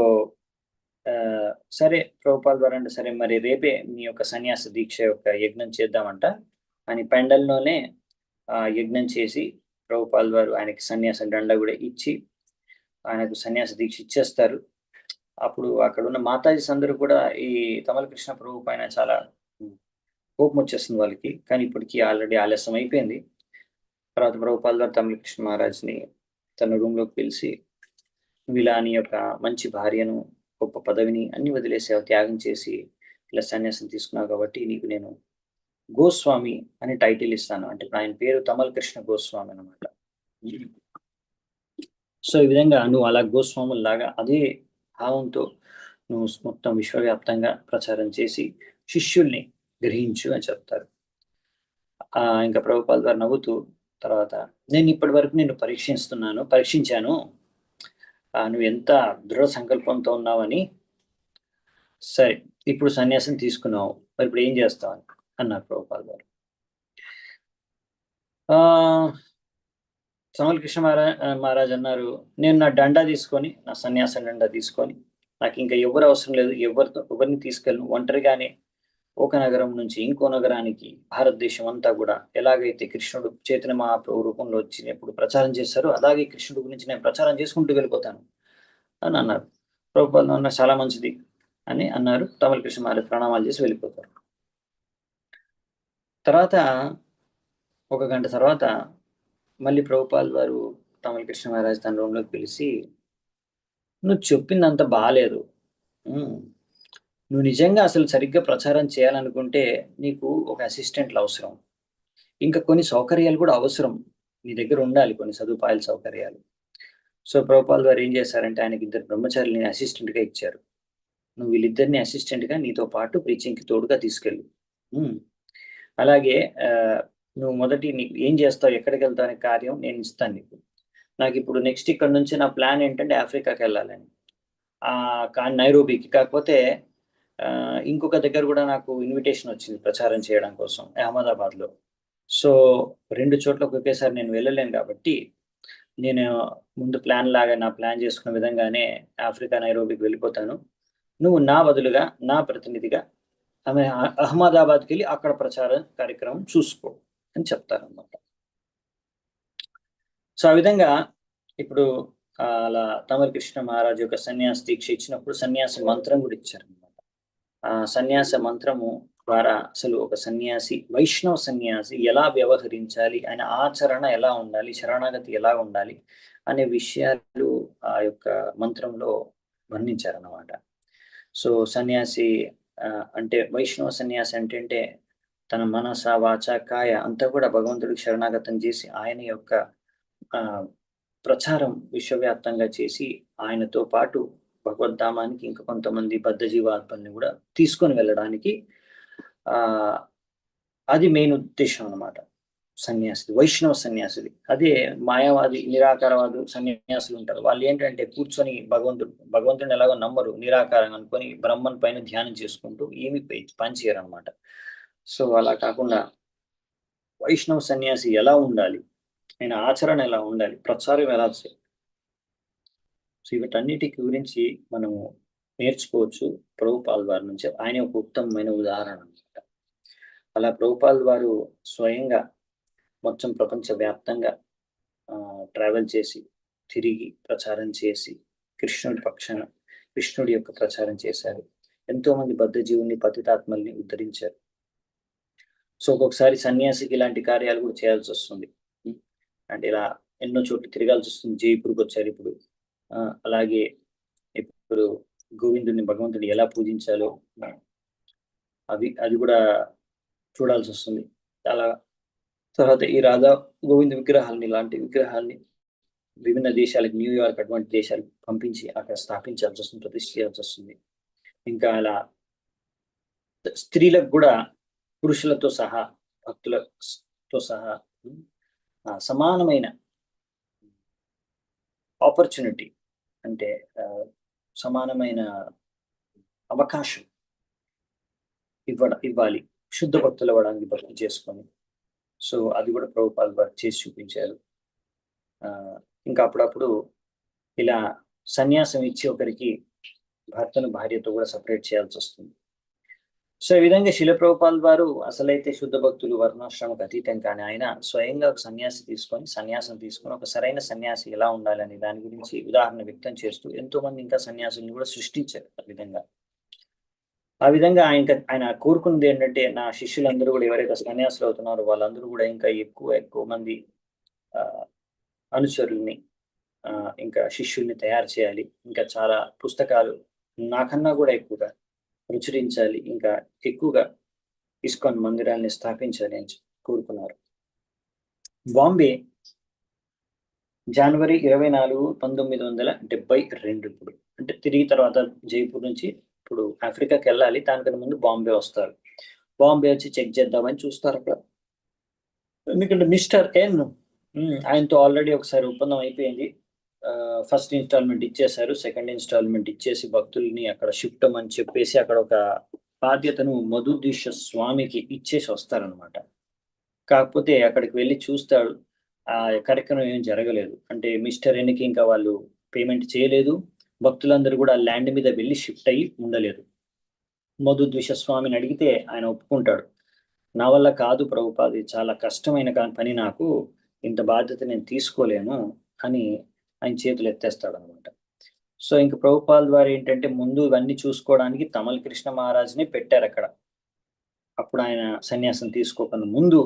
సరే ప్రభుపాల్ గారు అంటే, సరే మరి రేపే మీ యొక్క సన్యాస దీక్ష యొక్క యజ్ఞం చేద్దామంట అని పెండల్లోనే యజ్ఞం చేసి ప్రభుపాల్ వారు ఆయనకి సన్యాస దండ కూడా ఇచ్చి ఆయనకు సన్యాస దీక్ష ఇచ్చేస్తారు. అప్పుడు అక్కడ ఉన్న మాతాజీస్ అందరూ కూడా ఈ తమల కృష్ణ ప్రభు పైన చాలా కోపం వచ్చేస్తుంది వాళ్ళకి. కానీ ఇప్పటికీ ఆల్రెడీ ఆలస్యం అయిపోయింది. తర్వాత ప్రభుపాల్ గారు తమల కృష్ణ మహారాజ్ని తన రూమ్లోకి పిలిచి, ఇలా నీ యొక్క మంచి భార్యను, గొప్ప పదవిని అన్ని వదిలేసావు, త్యాగం చేసి ఇలా సన్యాసం తీసుకున్నావు కాబట్టి నీకు నేను గోస్వామి అని టైటిల్ ఇస్తాను. అంటే ఆయన పేరు తమల్ కృష్ణ గోస్వామి అనమాట. సో ఈ విధంగా నువ్వు అలా గోస్వాముల్లాగా అదే భావంతో నువ్వు మొత్తం విశ్వవ్యాప్తంగా ప్రచారం చేసి శిష్యుల్ని గ్రహించు అని చెప్తారు. ఇంకా ప్రభుపాల్ గారు నవ్వుతూ తర్వాత, నేను ఇప్పటి వరకు నేను పరీక్షించాను, నువ్వు ఎంత దృఢ సంకల్పంతో ఉన్నావని. సరే ఇప్పుడు సన్యాసం తీసుకున్నావు, మరి ఇప్పుడు ఏం చేస్తావు అన్నారు ప్రభుపాల్ గారు. తమల్ కృష్ణ మహారాజ్ అన్నారు, నేను నా దండా తీసుకొని, నా సన్యాస దండా తీసుకొని, నాకు ఇంకా ఎవరు అవసరం లేదు, ఎవరిని తీసుకెళ్ళను, ఒంటరిగానే ఒక నగరం నుంచి ఇంకో నగరానికి భారతదేశం అంతా కూడా ఎలాగైతే కృష్ణుడు చైతన్య మహాప్రభు రూపంలో వచ్చినప్పుడు ప్రచారం చేశారో అలాగే కృష్ణుడి గురించి నేను ప్రచారం చేసుకుంటూ వెళ్ళిపోతాను అని అన్నారు. ప్రభుపాల్ అన్న చాలా మంచిది అని అన్నారు. తమల్ కృష్ణ మహారాజ్ ప్రణామాలు చేసి వెళ్ళిపోతారు. తర్వాత ఒక గంట తర్వాత మళ్ళీ ప్రభుపాల్ వారు తమల్ కృష్ణ మహారాజ్ తన రూమ్లోకి పిలిచి, నువ్వు చెప్పింది అంత బాగాలేదు, నువ్వు నిజంగా అసలు సరిగ్గా ప్రచారం చేయాలనుకుంటే నీకు ఒక అసిస్టెంట్లు అవసరం, ఇంకా కొన్ని సౌకర్యాలు కూడా అవసరం, నీ దగ్గర ఉండాలి కొన్ని సదుపాయాల సౌకర్యాలు. సో ప్రభుపాల్ వారు ఏం చేశారంటే ఆయనకి 2 బ్రహ్మచారులని అసిస్టెంట్గా ఇచ్చారు. నువ్వు వీళ్ళిద్దరిని అసిస్టెంట్గా నీతో పాటు ప్రీచింగ్కి తోడుగా తీసుకెళ్ళు, అలాగే నువ్వు మొదటి నీకు ఏం చేస్తావు, ఎక్కడికి వెళ్తావు అనే కార్యం నేను ఇస్తాను నీకు. నాకు ఇప్పుడు నెక్స్ట్ ఇక్కడ నుంచి నా ప్లాన్ ఏంటంటే ఆఫ్రికాకి వెళ్ళాలని, కానీ నైరోబీకి కాకపోతే ఇంకొక దగ్గర కూడా నాకు ఇన్విటేషన్ వచ్చింది ప్రచారం చేయడం కోసం అహ్మదాబాద్లో. సో 2 చోట్లకు ఒకేసారి నేను వెళ్ళలేను కాబట్టి నేను ముందు నా ప్లాన్ చేసుకున్న విధంగానే ఆఫ్రికా నైరోబీకి వెళ్ళిపోతాను. నువ్వు నా బదులుగా నా ప్రతినిధిగా అహ్మదాబాద్కి వెళ్ళి అక్కడ ప్రచార కార్యక్రమం చూసుకో అని చెప్తారన్నమాట. సో ఆ విధంగా ఇప్పుడు అలా తమల్ కృష్ణ మహారాజ్ యొక్క సన్యాస దీక్ష ఇచ్చినప్పుడు సన్యాస మంత్రం కూడా ఇచ్చారనమాట. ఆ సన్యాస మంత్రము ద్వారా అసలు ఒక సన్యాసి, వైష్ణవ సన్యాసి ఎలా వ్యవహరించాలి, ఆయన ఆచరణ ఎలా ఉండాలి, శరణాగతి ఎలా ఉండాలి అనే విషయాలు ఆ యొక్క మంత్రంలో వర్ణించారన్నమాట. సో సన్యాసి అంటే వైష్ణవ సన్యాసి అంటే తన మనస వాచ కాయ అంతా కూడా భగవంతుడికి శరణాగతం చేసి ఆయన యొక్క ప్రచారం విశ్వవ్యాప్తంగా చేసి ఆయనతో పాటు భగవద్ధామానికి ఇంకా కొంతమంది బద్ధ జీవాత్మల్ని కూడా తీసుకొని వెళ్ళడానికి అది మెయిన్ ఉద్దేశం అన్నమాట సన్యాసి, వైష్ణవ సన్యాసుది. అదే మాయావాది నిరాకారవాదు సన్యాసులు ఉంటారు, వాళ్ళు ఏంటంటే కూర్చొని భగవంతుడిని ఎలాగో నమ్మరు, నిరాకారం అనుకొని బ్రహ్మన్ పైన ధ్యానం చేసుకుంటూ ఏమి పని చేయరు అనమాట. సో అలా కాకుండా వైష్ణవ సన్యాసి ఎలా ఉండాలి, ఆయన ఆచరణ ఎలా ఉండాలి, ప్రచారం ఎలా చేయాలి, సో వీటన్నిటి గురించి మనము నేర్చుకోవచ్చు ప్రభుపాల్ వారి నుంచి. ఆయన ఒక ఉత్తమమైన ఉదాహరణ అనమాట. అలా ప్రభుపాల్ వారు స్వయంగా మొత్తం ప్రపంచవ్యాప్తంగా ట్రావెల్ చేసి తిరిగి ప్రచారం చేసి కృష్ణుడి యొక్క ప్రచారం చేశారు. ఎంతో మంది బద్ధ జీవుల్ని, పతితాత్మల్ని ఉద్ధరించారు. సో ఒక్కొక్కసారి సన్యాసికి ఇలాంటి కార్యాలు కూడా చేయాల్సి వస్తుంది. అంటే ఇలా ఎన్నో చోట్ల తిరగాల్సి వస్తుంది. జైపూర్కి వచ్చారు ఇప్పుడు. అలాగే ఇప్పుడు భగవంతుడిని ఎలా పూజించాలో అది కూడా చూడాల్సి వస్తుంది. చాలా తర్వాత ఈ రాధా గోవింద్ విగ్రహాలని, ఇలాంటి విగ్రహాల్ని విభిన్న దేశాలకు, న్యూయార్క్ అటువంటి దేశాలకు పంపించి అక్కడ స్థాపించాల్సి వస్తుంది, ప్రతిష్ఠ చేయాల్సి వస్తుంది. ఇంకా అలా స్త్రీలకు కూడా పురుషులతో సహా, భక్తులతో సహా సమానమైన ఆపర్చునిటీ, అంటే సమానమైన అవకాశం ఇవ్వాలి శుద్ధ భక్తులు అవ్వడానికి, భక్తి చేసుకొని. సో అది కూడా ప్రభుపాల్ వారు చేసి చూపించారు. ఇంకా అప్పుడప్పుడు ఇలా సన్యాసం ఇచ్చి ఒకరికి భర్తను భార్యతో కూడా సపరేట్ చేయాల్సి వస్తుంది. సో ఈ విధంగా శిల ప్రభుపాల్ వారు అసలైతే శుద్ధ భక్తులు వర్ణాశ్రమకు అతీతం, కానీ ఆయన స్వయంగా ఒక సన్యాసం తీసుకొని ఒక సరైన సన్యాసి ఎలా ఉండాలని దాని గురించి ఉదాహరణ వ్యక్తం చేస్తూ ఎంతో మంది ఇంకా సన్యాసుల్ని కూడా సృష్టించారు. ఆ విధంగా ఆయన కోరుకున్నది ఏంటంటే, నా శిష్యులందరూ కూడా ఎవరైతే సన్యాసులు అవుతున్నారో వాళ్ళందరూ కూడా ఇంకా ఎక్కువ మంది అనుచరుల్ని, ఇంకా శిష్యుల్ని తయారు చేయాలి, ఇంకా చాలా పుస్తకాలు నాకన్నా కూడా ఎక్కువగా ప్రచురించాలి, ఇంకా ఎక్కువగా ఇస్కాన్ మందిరాన్ని స్థాపించాలి అని కోరుకున్నారు. బాంబే జనవరి 24, 1972. ఇప్పుడు అంటే తిరిగి తర్వాత జైపూర్ నుంచి ఇప్పుడు ఆఫ్రికాకి వెళ్ళాలి, దానికన్నా ముందు బాంబే వస్తారు. బాంబే వచ్చి చెక్ చేద్దామని చూస్తారు అక్కడ. ఎందుకంటే మిస్టర్ ఎన్ ఆయనతో ఆల్రెడీ ఒకసారి ఒప్పందం అయిపోయింది. ఫస్ట్ ఇన్స్టాల్మెంట్ ఇచ్చేశారు, సెకండ్ ఇన్స్టాల్మెంట్ ఇచ్చేసి భక్తుల్ని అక్కడ షిఫ్ట్ అని చెప్పేసి అక్కడ ఒక బాధ్యతను మధుదీశ స్వామికి ఇచ్చేసి వస్తారనమాట. కాకపోతే అక్కడికి వెళ్ళి చూస్తాడు, ఆ కార్యక్రమం ఏం జరగలేదు. అంటే మిస్టర్ ఎన్కి ఇంకా వాళ్ళు పేమెంట్ చేయలేదు, భక్తులందరూ కూడా ల్యాండ్ మీద వెళ్ళి షిఫ్ట్ అయ్యి ఉండలేదు. మధుద్విష స్వామిని అడిగితే ఆయన ఒప్పుకుంటాడు, నా వల్ల కాదు ప్రభుపాది, చాలా కష్టమైన పని, నాకు ఇంత బాధ్యత నేను తీసుకోలేను అని ఆయన చేతులు ఎత్తేస్తాడు అనమాట. సో ఇంక ప్రభుపాల్ వారు ఏంటంటే ముందు ఇవన్నీ చూసుకోవడానికి తమల్ కృష్ణ మహారాజ్ని పెట్టారు అక్కడ. అప్పుడు ఆయన సన్యాసం తీసుకోకుండా ముందు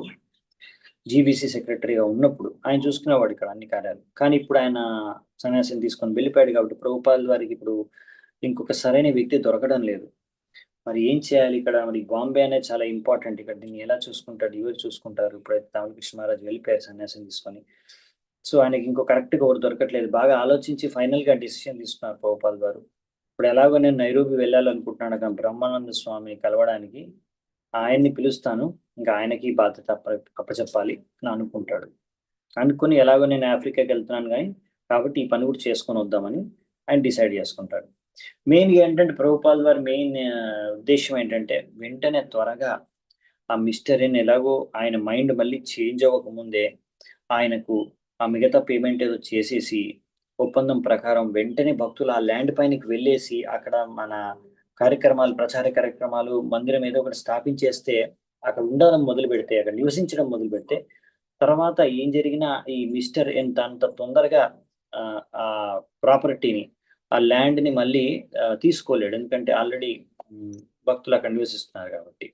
జీబీసీ సెక్రటరీగా ఉన్నప్పుడు ఆయన చూసుకునేవాడు ఇక్కడ అన్ని కార్యాలు. కానీ ఇప్పుడు ఆయన సన్యాసం తీసుకొని వెళ్ళిపోయాడు కాబట్టి ప్రభుపాల్ వారికి ఇప్పుడు ఇంకొక సరైన వ్యక్తి దొరకడం లేదు. మరి ఏం చేయాలి ఇక్కడ? మరి బాంబే అనేది చాలా ఇంపార్టెంట్, ఇక్కడ దీన్ని ఎలా చూసుకుంటాడు, ఎవరు చూసుకుంటారు? ఇప్పుడైతే తమల్ కృష్ణ మహారాజ్ వెళ్ళిపోయారు సన్యాసం తీసుకొని. సో ఆయనకి ఇంకో కరెక్ట్గా ఎవరు దొరకట్లేదు. బాగా ఆలోచించి ఫైనల్గా డిసిషన్ తీసుకున్నారు ప్రభుపాల్ వారు. ఇప్పుడు ఎలాగో నేను నైరోబి వెళ్ళాలనుకుంటున్నాను కానీ బ్రహ్మానంద స్వామిని కలవడానికి, ఆయన్ని పిలుస్తాను, ఇంకా ఆయనకి బాధ్యత అప్పచెప్పాలి అని అనుకుంటాడు. అనుకుని ఎలాగో నేను ఆఫ్రికాకి వెళ్తున్నాను కానీ కాబట్టి ఈ పని కూడా చేసుకొని వద్దామని ఆయన డిసైడ్ చేసుకుంటాడు. మెయిన్గా ఏంటంటే ప్రభుపాల్ వారి మెయిన్ ఉద్దేశం ఏంటంటే వెంటనే త్వరగా ఆ మిస్టర్ ఎన్ ఎలాగో ఆయన మైండ్ మళ్ళీ చేంజ్ అవ్వకముందే ఆయనకు ఆ మిగతా పేమెంట్ ఏదో చేసేసి ఒప్పందం ప్రకారం వెంటనే భక్తులు ఆ ల్యాండ్ పైనకి వెళ్ళేసి అక్కడ మన కార్యక్రమాలు, ప్రచార కార్యక్రమాలు, మందిరం ఏదో ఒకటి స్థాపించేస్తే అక్కడ ఉండడం మొదలు పెడితే, అక్కడ నివసించడం మొదలు పెడితే తర్వాత ఏం జరిగినా ఈ మిస్టర్ ఎన్ అంత తొందరగా ఆ ప్రాపర్టీని, ఆ ల్యాండ్ని మళ్ళీ తీసుకోలేడు. ఎందుకంటే ఆల్రెడీ భక్తులు అక్కడ నివసిస్తున్నారు కాబట్టి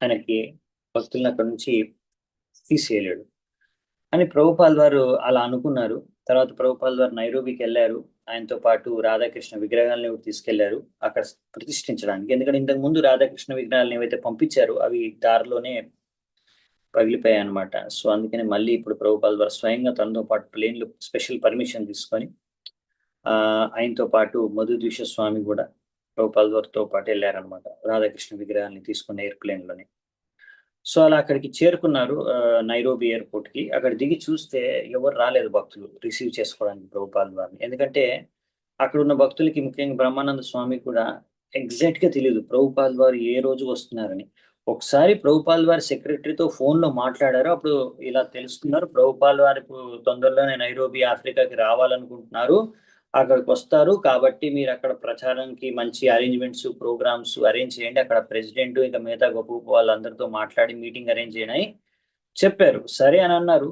ఆయనకి భక్తులను అక్కడ నుంచి తీసేయలేడు అని ప్రభుపాల్ వారు అలా అనుకున్నారు. తర్వాత ప్రభుపాల్ వారు నైరోబికి వెళ్ళారు, ఆయనతో పాటు రాధాకృష్ణ విగ్రహాలను తీసుకెళ్లారు అక్కడ ప్రతిష్ఠించడానికి. ఎందుకంటే ఇంతకు ముందు రాధాకృష్ణ విగ్రహాలను ఏవైతే పంపించారో అవి దారిలోనే పగిలిపోయాయి అనమాట. సో అందుకని మళ్ళీ ఇప్పుడు ప్రభుపాల్ వారు స్వయంగా తనతో పాటు ప్లేన్లో స్పెషల్ పర్మిషన్ తీసుకొని ఆయనతో పాటు మధుద్విష స్వామి కూడా ప్రభుపాల్ వారితో పాటు వెళ్ళారనమాట రాధాకృష్ణ విగ్రహాన్ని తీసుకున్న ఎయిర్ప్లేన్లోనే. సో అలా అక్కడికి చేరుకున్నారు నైరోబి ఎయిర్పోర్ట్కి. అక్కడ దిగి చూస్తే ఎవరు రాలేదు భక్తులు రిసీవ్ చేసుకోవడానికి ప్రభుపాల్ వారిని. ఎందుకంటే అక్కడ ఉన్న భక్తులకి, ముఖ్యంగా బ్రహ్మానంద స్వామి కూడా ఎగ్జాక్ట్గా తెలియదు ప్రభుపాల్ వారు ఏ రోజు వస్తున్నారని. ఒకసారి ప్రభుపాల్ వారి సెక్రటరీతో ఫోన్లో మాట్లాడారు, అప్పుడు ఇలా తెలుసుకున్నారు, ప్రభుపాల్ వారి తొందరలోనే నైరోబి ఆఫ్రికాకి రావాలనుకుంటున్నారు, అక్కడికి వస్తారు కాబట్టి మీరు అక్కడ ప్రచారానికి మంచి అరేంజ్మెంట్స్, ప్రోగ్రామ్స్ అరేంజ్ చేయండి, అక్కడ ప్రెసిడెంట్ ఇంకా మిగతా గొప్ప వాళ్ళందరితో మాట్లాడి మీటింగ్ అరేంజ్ చేయని చెప్పారు. సరే అని అన్నారు,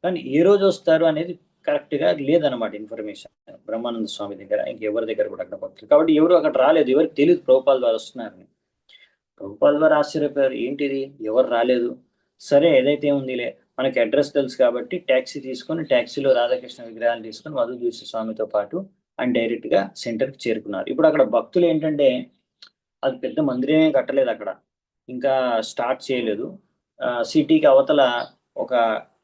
కానీ ఏ రోజు వస్తారు అనేది కరెక్ట్గా లేదనమాట ఇన్ఫర్మేషన్ బ్రహ్మానంద స్వామి దగ్గర, ఇంకెవరి దగ్గర కూడా అక్కడ భక్తులు. కాబట్టి ఎవరు అక్కడ రాలేదు, ఎవరికి తెలియదు ప్రభుపాల్ వారు వస్తున్నారని. ప్రభుపాల్ వారు ఆశ్చర్యపోయారు, ఏంటిది ఎవరు రాలేదు? సరే ఏదైతే ఉందిలే, మనకి అడ్రస్ తెలుసు కాబట్టి ట్యాక్సీ తీసుకొని ట్యాక్సీలో రాధాకృష్ణ విగ్రహాలు తీసుకొని మధుద్విష స్వామితో పాటు ఆయన డైరెక్ట్గా సెంటర్కి చేరుకున్నారు. ఇప్పుడు అక్కడ భక్తులు ఏంటంటే అది పెద్ద మందిరమే కట్టలేదు, అక్కడ ఇంకా స్టార్ట్ చేయలేదు. సిటీకి అవతల ఒక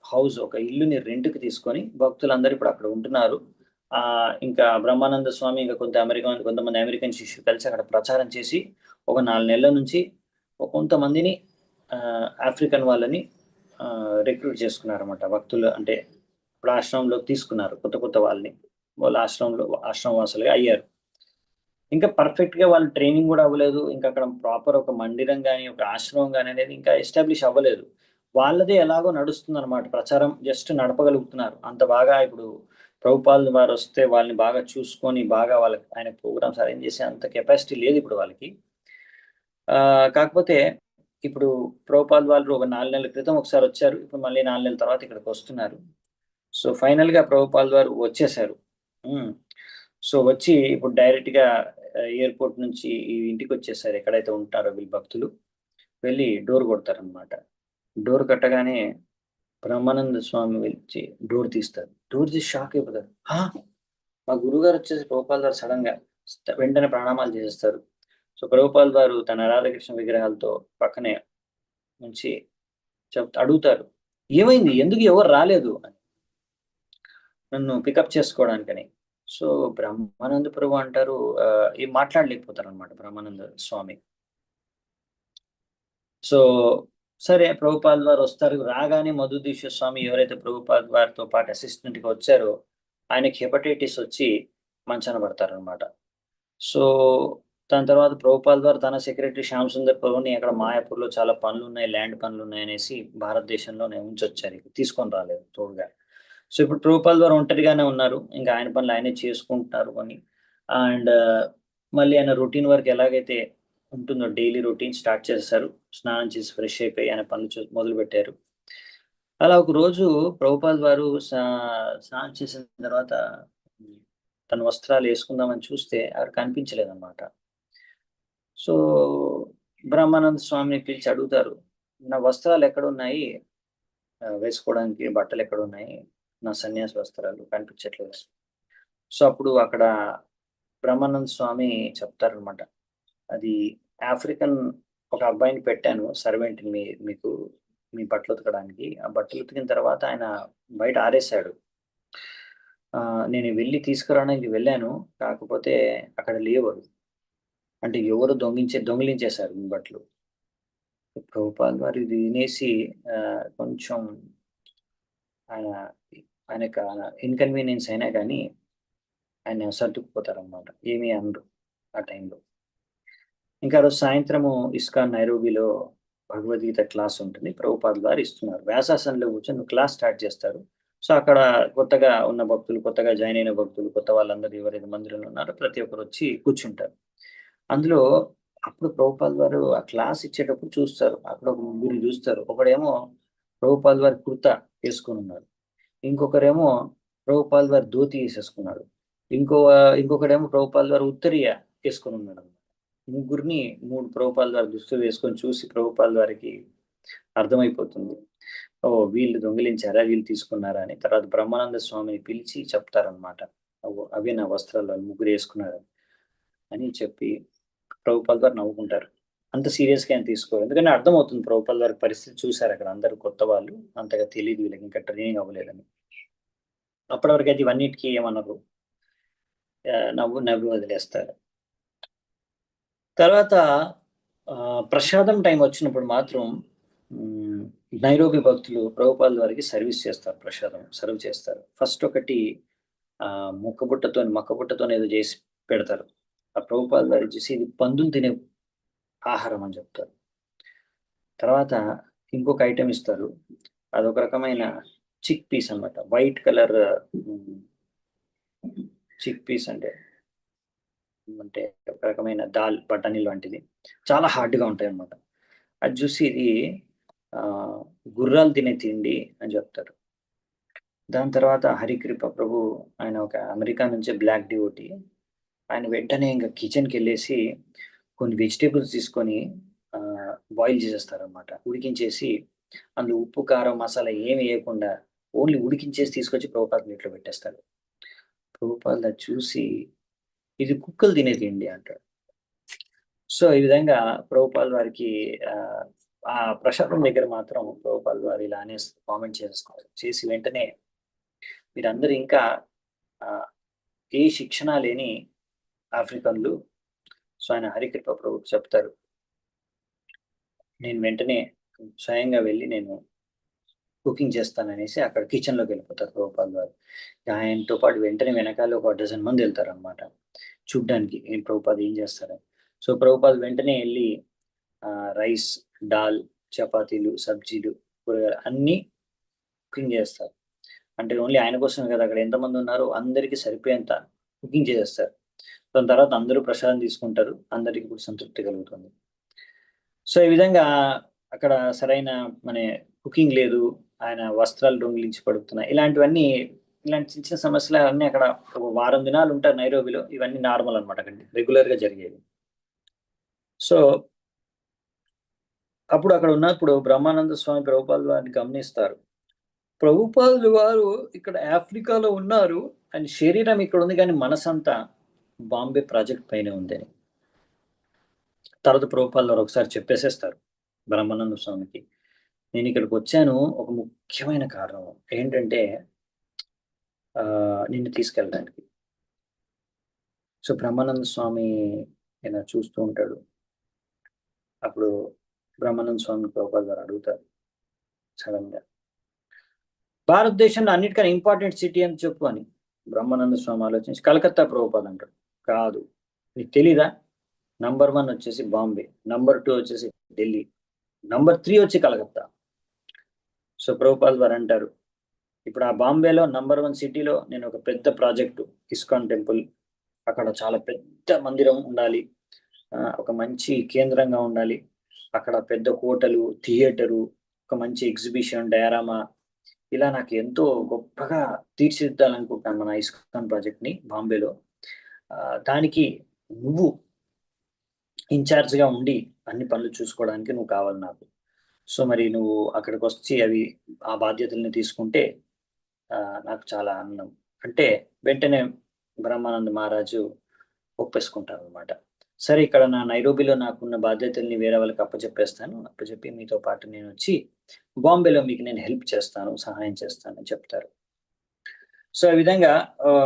హౌస్, ఒక ఇల్లుని రెంట్కి తీసుకొని భక్తులందరూ ఇప్పుడు అక్కడ ఉంటున్నారు. ఇంకా బ్రహ్మానంద స్వామి ఇంకా కొంతమంది అమెరికన్ శిష్యులు కలిసి అక్కడ ప్రచారం చేసి ఒక 4 నెలల నుంచి కొంతమందిని ఆఫ్రికన్ వాళ్ళని రిక్రూట్ చేసుకున్నారన్నమాట. భక్తులు అంటే ఇప్పుడు ఆశ్రమంలోకి తీసుకున్నారు కొత్త వాళ్ళని. వాళ్ళు ఆశ్రమవాసులుగా అయ్యారు. ఇంకా పర్ఫెక్ట్‌గా వాళ్ళు ట్రైనింగ్ గూడా అవ్వలేదు. ఇంకా అక్కడ ప్రాపర్ ఒక మందిరం గాని, ఒక ఆశ్రమం గాని అనేది ఇంకా ఎస్టాబ్లిష్ అవ్వలేదు. వాళ్ళదే ఎలాగో నడుస్తుందన్నమాట. ప్రచారం జస్ట్ నడపగలుగుతున్నారు. అంత బాగా ఇప్పుడు ప్రభుపాదుల వారొస్తే వాళ్ళని బాగా చూసుకొని, బాగా ఆయన ప్రోగ్రామ్స్ అరేంజ్ చేసే అంత కెపాసిటీ లేదు ఇప్పుడు వాళ్ళకి. కాకపోతే ఇప్పుడు ప్రభుపాదుల వాళ్ళు ఒక 4 నెలల క్రితం ఒకసారొచ్చారు. ఇప్పుడు మళ్ళీ 4 నెలల తర్వాత ఇక్కడికొస్తున్నారు. సో, ఫైనల్‌గా ప్రభుపాదుల వారు వచ్చేసారు. సో, వచ్చి ఇప్పుడు డైరెక్ట్‌గా ఎయిర్‌పోర్ట్ నుంచి ఈ ఇంటికొచ్చేసారు. ఎక్కడైతే ఉంటారో వీళ్ళు భక్తులు. వెళ్ళి డోర్ కొడతారనమాట. డోర్ కట్టగానే బ్రహ్మానంద స్వామి వచ్చి డోర్ తీస్తారు. డోర్ తీసి షాక్ అయిపోతారు. మా గురువుగారొచ్చేసి ప్రభుపాల్ వారు సడెన్‌గా వెంటనే ప్రణామాలు చేసేస్తారు. సో, ప్రభుపాల్ వారు తన రాధాకృష్ణ విగ్రహాలతో పక్కనే ఉంచి అడుగుతారు. "ఏమైంది? ఎందుకు ఎవరు రాలేదు?" అని. నన్ను పికప్ చేసుకోవడానికని. సో, బ్రహ్మానంద ప్రభు అంటారు ఏం మాట్లాడలేకపోతారనమాట బ్రహ్మానంద స్వామి. సో, సరే ప్రభుపాద్ వారు వస్తారు. రాగానే మధుదీక్ష స్వామి ఎవరైతే ప్రభుపాద్ వారితో పాటు అసిస్టెంట్‌గా వచ్చారో, ఆయనకి హెపటైటిస్ వచ్చి మంచాన పడతారనమాట. సో, దాని తర్వాత ప్రభుపాద్ వారు తన సెక్రటరీ శ్యామ్ సుందర్ ప్రభుని అక్కడ మాయాపూర్‌లో చాలా పనులున్నాయి, ల్యాండ్ పనులున్నాయనేసి భారతదేశంలోనే ఉంచొచ్చారు. తీసుకొని రాలేదు తోడుగా. సో, ఇప్పుడు ప్రభుపాద్ వారు ఒంటరిగానే ఉన్నారు. ఇంకా ఆయన పనులు ఆయనే చేసుకుంటున్నారు అని. అండ్ మళ్ళీ ఆయన రొటీన్ వర్క్ ఎలాగైతే ఉంటుందో డైలీ రొటీన్ స్టార్ట్ చేసేసారు. స్నానం చేసి ఫ్రెష్ అయిపోయి ఆయన పనులు మొదలుపెట్టారు. అలా ఒకరోజు ప్రభుపాద్ వారు స్నానం చేసిన తర్వాత తన వస్త్రాలు యేసుకుందామని చూస్తే అక్కడ కనిపించలేదన్నమాట. సో, బ్రహ్మానంద స్వామిని పిలిచి అడుగుతారు. "నా వస్త్రాలు ఎక్కడున్నాయి? వేసుకోవడానికి బట్టలెక్కడున్నాయి? నా సన్యాసి వస్త్రాలు కనిపించట్లేదు." సో, అప్పుడు అక్కడ బ్రహ్మానంద స్వామి చెప్తారనమాట. అది ఆఫ్రికన్ ఒక అబ్బాయిని పెట్టాను సర్వెంట్‌ని మీకు మీ బట్టలు ఉతకడానికి. ఆ బట్టలు ఉతికిన తర్వాత ఆయన బయట ఆరేసాడు. నేను వెళ్లి తీసుకురావడానికి వెళ్ళాను. కాకపోతే అక్కడ లేవు అవి. అంటే ఎవరో దొంగిలించేశారు మీ బట్టలు. ప్రభుపాల్ వారు ఇది వినేసి కొంచెం ఆయన ఆయనకు ఇన్‌కన్వీనియన్స్ అయినా గాని ఆయన సర్దుకుపోతారనమాట. ఏమి అనరు ఆ టైంలో. ఇంకా ఆ రోజు సాయంత్రము ఇస్కాన్ నైరోబిలో భగవద్గీత క్లాస్ ఉంటుంది. ప్రభుపాదుల వారు ఇస్తున్నారు. వ్యాసాసనంలో కూర్చొని క్లాస్ స్టార్ట్ చేస్తారు. సో, అక్కడ కొత్తగా ఉన్న భక్తులు, కొత్తగా జాయిన్ అయిన భక్తులు, కొత్త వాళ్ళందరూ ఎవరైతే మందిరంలో ఉన్నారో ప్రతి ఒక్కరొచ్చి కూర్చుంటారు. అందులో అప్పుడు ప్రభుపాదుల వారు ఆ క్లాస్ ఇచ్చేటప్పుడు చూస్తారు. అక్కడ ఒక ముగ్గురిని చూస్తారు. ఒకడేమో ప్రభుపాదుల వారి కుర్తా యేసుకొనున్నాడు. ఇంకొకరేమో ప్రభుపాదుల వారి ధోతి యేసేసుకున్నాడు. ఇంకొకడేమో ప్రభుపాదుల వారు ఉత్తరీయ యేసుకొనున్నాడు. ముగ్గురిని 3 ప్రభుపాదుల వారి దుస్తులు వేసుకొని చూసి ప్రభుపాదుల వారికి అర్థమైపోతుంది. ఓహ్! వీళ్ళు దొంగిలించారా? వీళ్ళు తీసుకున్నారా? అని. తర్వాత బ్రహ్మానంద స్వామిని పిలిచి చెప్తారనమాట. అవే నా వస్త్రాలు వాళ్ళు ముగ్గురేసుకున్నారు అని చెప్పి ప్రభుపాదుల వారు నవ్వుకుంటారు. అంత సీరియస్‌గా ఏం తీసుకోరు. ఎందుకంటే అర్థమవుతుంది ప్రభుపాదుల వారి పరిస్థితి చూసారక్కడ. అందరూ కొత్త వాళ్ళు. అంతగా తెలీదు వీళ్ళకి ఇంకా ట్రైనింగ్ అవ్వలేదని. అప్పటి వరకైతే ఇవన్నిటికి ఏమనరు. నవ్వి వదిలేస్తారు. తర్వాత ప్రసాదం టైం వచ్చినప్పుడు మాత్రం హ్మ్, నైరోబి భక్తులు ప్రభుపాదుల వారికి సర్వ్ చేస్తారు. ఫస్ట్ ఒకటి మక్కబుట్టతోని ఏదో చేసి పెడతారు. ఆ ప్రభుపాదుల వారు చూసి ఇది పందులు తినే ఆహారం అని చెప్తారు. తర్వాత ఇంకొక ఐటెమ్ ఇస్తారు. అదొక రకమైన చిక్ పీస్ అన్నమాట. వైట్ కలర్ చిక్ పీస్ అంటే ఒక రకమైన దాల్ బఠానీ లాంటిది. చాలా హార్డ్‌గా ఉంటాయన్నమాట. అది చూసి ఇది గుర్రాలు తినే తిండి అని చెప్తారు. దాని తర్వాత హరికృప ప్రభు ఆయన ఒక అమెరికా నుంచే బ్లాక్ డివోటీ. ఆయన వెంటనే ఇంక కిచెన్‌కెళ్ళేసి కొన్ని వెజిటబుల్స్ తీసుకొని బాయిల్ చేసేస్తారనమాట. ఉడికించేసి అందులో ఉప్పు, కారం, మసాలా ఏమి ఎయకుండా ఓన్లీ ఉడికించేసి తీసుకొచ్చి ప్రభుపాద ప్లేట్‌లో పెట్టేస్తాడు. ప్రభుపాదులు అది చూసి ఇది కుక్కలు తినే తిండి అంటాడు. సో, ఈ విధంగా ప్రభుపాదుల వారికి ఆ ప్రసాదం దగ్గర మాత్రం ప్రభుపాల్ వారు ఇలానే కామెంట్ చేస్తారు. చేసి వెంటనే మీరందరూ ఇంకా ఏ శిక్షణ లేని ఆఫ్రికన్లు. సో ఆయన హరికృప ప్రభు చెప్తారు, నేను వెంటనే స్వయంగా వెళ్ళి నేను కుకింగ్ చేస్తాననేసి అక్కడ కిచెన్లోకి వెళ్ళిపోతారు ప్రభుపాల్ వారు. ఆయనతో పాటు వెంటనే వెనకాల ఒక డజన్ మంది వెళ్తారు అనమాట చూడ్డానికి ఏం ప్రభుపాద్ ఏం చేస్తారని. సో ప్రభుపాద్ వెంటనే వెళ్ళి రైస్, దాల్, చపాతీలు, సబ్జీలు, కూరగాయలు అన్నీ కుకింగ్ చేస్తారు. అంటే ఓన్లీ ఆయన కోసమే కదా, అక్కడ ఎంతమంది ఉన్నారో అందరికీ సరిపోయేంత కుకింగ్ చేసేస్తారు. దాని తర్వాత అందరూ ప్రసాదం తీసుకుంటారు, అందరికీ కూడా సంతృప్తి కలుగుతుంది. సో ఈ విధంగా అక్కడ సరైన మన కుకింగ్ లేదు, ఆయన వస్త్రాలు దొంగిలించి పడుతున్నాయి, ఇలాంటివన్నీ ఇలాంటి చిన్న చిన్న సమస్యలు అన్నీ అక్కడ ఒక వారం దినాలు ఉంటారు నైరోబిలో. ఇవన్నీ నార్మల్ అనమాట, అక్కడ రెగ్యులర్గా జరిగేవి. సో అప్పుడు అక్కడ ఉన్నప్పుడు బ్రహ్మానంద స్వామి ప్రభుపాదులు వారిని గమనిస్తారు. ప్రభుపాదులు వారు ఇక్కడ ఆఫ్రికాలో ఉన్నారు, ఆయన శరీరం ఇక్కడ ఉంది కానీ మనసంతా బాంబే ప్రాజెక్ట్ పైన ఉందని. తర్వాత ప్రభుపాదులు వారు ఒకసారి చెప్పేసేస్తారు బ్రహ్మానంద స్వామికి, నేను ఇక్కడికి వచ్చాను ఒక ముఖ్యమైన కారణం ఏంటంటే నిన్ను తీసుకెళ్ళడానికి. సో బ్రహ్మానంద స్వామి ఆయన చూస్తూ ఉంటాడు. అప్పుడు బ్రహ్మానంద స్వామి ప్రభుపాదులు వారు అడుగుతారు సడన్ గా, భారతదేశంలో అన్నిటికన్నా ఇంపార్టెంట్ సిటీ అని చెప్పు అని. బ్రహ్మానంద స్వామి ఆలోచించి కలకత్తా ప్రభుపాద్ అంటాడు. కాదు, నీకు తెలీదా, నంబర్ 1 వచ్చేసి బాంబే, నంబర్ 2 వచ్చేసి ఢిల్లీ, నంబర్ 3 వచ్చి కలకత్తా. సో ప్రభుపాద్ వారు అంటారు, ఇప్పుడు ఆ బాంబేలో నంబర్ 1 సిటీలో నేను ఒక పెద్ద ప్రాజెక్టు ఇస్కాన్ టెంపుల్, అక్కడ చాలా పెద్ద మందిరం ఉండాలి, ఒక మంచి కేంద్రంగా ఉండాలి, అక్కడ పెద్ద హోటలు, థియేటరు, ఒక మంచి ఎగ్జిబిషన్, డయారామా, ఇలా నాకు ఎంతో గొప్పగా తీర్చిదిద్దాలనుకుంటున్నాను మన ఇస్కాన్ ప్రాజెక్ట్ని బాంబేలో. దానికి నువ్వు ఇన్ఛార్జ్గా ఉండి అన్ని పనులు చూసుకోవడానికి నువ్వు కావాలి నాకు. సో మరి నువ్వు అక్కడికి వచ్చి ఆ బాధ్యతల్ని తీసుకుంటే నాకు చాలా ఆనందం అంటే వెంటనే బ్రహ్మానంద మహారాజు ఒప్పేసుకుంటారు అనమాట. సరే, ఇక్కడ నా నైరోబిలో నాకున్న బాధ్యతల్ని వేరే వాళ్ళకి అప్పచెప్పేస్తాను, అప్పచెప్పి మీతో పాటు నేను వచ్చి బాంబేలో మీకు నేను హెల్ప్ చేస్తాను, సహాయం చేస్తాను అని చెప్తారు. సో ఈ విధంగా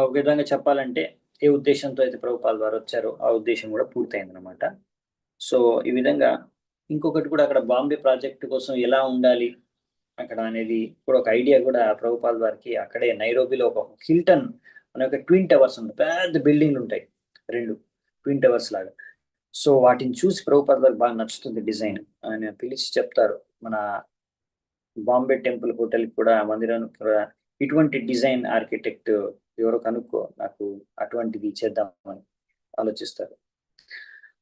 ఒక విధంగా చెప్పాలంటే ఏ ఉద్దేశంతో అయితే ప్రభుపాల్ వారు వచ్చారో ఆ ఉద్దేశం కూడా పూర్తయిందనమాట. సో ఈ విధంగా ఇంకొకటి కూడా అక్కడ బాంబే ప్రాజెక్ట్ కోసం ఎలా ఉండాలి అక్కడ అనేది కూడా ఒక ఐడియా కూడా ప్రభుపాల్ వారికి అక్కడే నైరోబిలో ఒక హిల్టన్ అనే ఒక ట్విన్ టవర్స్ ఉంది, పెద్ద బిల్డింగ్లు ఉంటాయి 2 ట్విన్ టవర్స్ లాగా. సో వాటిని చూసి ప్రభుపాల్ వారికి బాగా నచ్చుతుంది డిజైన్. ఆయన పిలిచి చెప్తారు, మన బాంబే టెంపుల్ హోటల్కి కూడా మందిరానికి కూడా ఇటువంటి డిజైన్ ఆర్కిటెక్ట్ ఎవరో కనుక్కో, నాకు అటువంటిది చేద్దామని ఆలోచిస్తారు.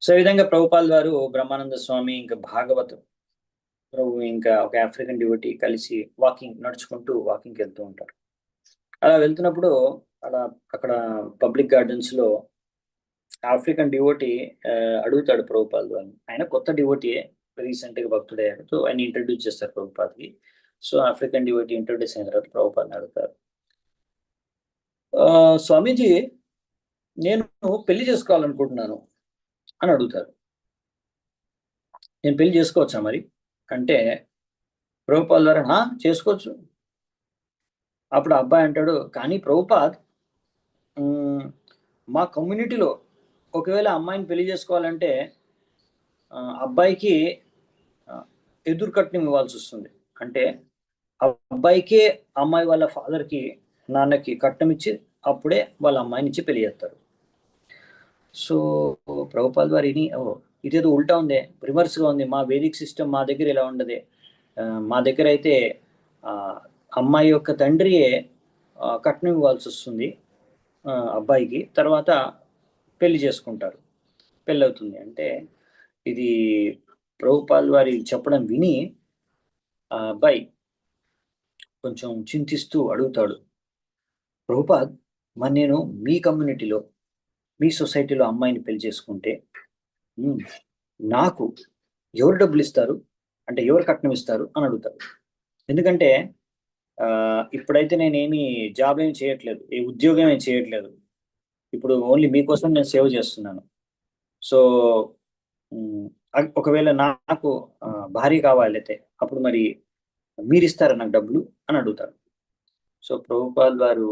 సో ఈ విధంగా ప్రభుపాల్ వారు బ్రహ్మానంద స్వామి ఇంకా భాగవత్ ప్రభు ఇంకా ఒక ఆఫ్రికన్ డివోటీ కలిసి నడుచుకుంటూ వాకింగ్కి వెళ్తూ ఉంటారు. అలా వెళ్తున్నప్పుడు అక్కడ పబ్లిక్ గార్డెన్స్ లో ఆఫ్రికన్ డివోటీ అడుగుతాడు ప్రభుపాల్ వారిని. ఆయన కొత్త డివోటీయే, రీసెంట్ గా భక్తుడయ్యాడు. సో ఆయన ఇంట్రడ్యూస్ చేస్తారు ప్రభుపాద్కి. సో ఆఫ్రికన్ డివోటీ ఇంట్రడ్యూస్ అయిన తర్వాత ప్రభుపాద్ని అడుగుతారు, స్వామీజీ నేను పెళ్లి చేసుకోవాలనుకుంటున్నాను అని అడుగుతారు. నేను పెళ్లి చేసుకోవచ్చా మరి అంటే ప్రభుపాల్ ద్వారా చేసుకోవచ్చు. అప్పుడు అబ్బాయి అంటాడు, కానీ ప్రభుపాద్ మా కమ్యూనిటీలో ఒకవేళ అమ్మాయిని పెళ్లి చేసుకోవాలంటే అబ్బాయికి ఎదురు కట్నం ఇవ్వాల్సి వస్తుంది. అంటే అబ్బాయికే అమ్మాయి వాళ్ళ ఫాదర్కి నాన్నకి కట్నం ఇచ్చి అప్పుడే వాళ్ళ అమ్మాయిని ఇచ్చి పెళ్లి చేస్తారు. సో ప్రభుపాల్ వారు ఇదేదో ఉల్టా ఉందే, రివర్స్గా ఉంది, మా వేదిక్ సిస్టమ్ మా దగ్గర ఇలా ఉండదే, మా దగ్గర అయితే అమ్మాయి యొక్క తండ్రియే కట్నం ఇవ్వాల్సి వస్తుంది అబ్బాయికి, తర్వాత పెళ్లి చేసుకుంటారు, పెళ్ళి అవుతుంది అంటే. ఇది ప్రభుపాల్ వారి చెప్పడం విని ఆ అబ్బాయి కొంచెం చింతిస్తూ అడుగుతాడు, ప్రభుపాద్ మరి నేను మీ కమ్యూనిటీలో మీ సొసైటీలో అమ్మాయిని పెళ్లి చేసుకుంటే నాకు ఎవరు డబ్బులు ఇస్తారు అంటే ఎవరు కట్నం ఇస్తారు అని అడుగుతారు. ఎందుకంటే ఇప్పుడైతే నేనేమి జాబ్ ఏమి చేయట్లేదు, ఏ ఉద్యోగం ఏమి చేయట్లేదు, ఇప్పుడు ఓన్లీ మీకోసం నేను సేవ్ చేస్తున్నాను. సో ఒకవేళ నాకు భార్య కావాలైతే అప్పుడు మరి మీరు ఇస్తారా నాకు డబ్బులు అని అడుగుతారు. సో ప్రభుపాల్ వారు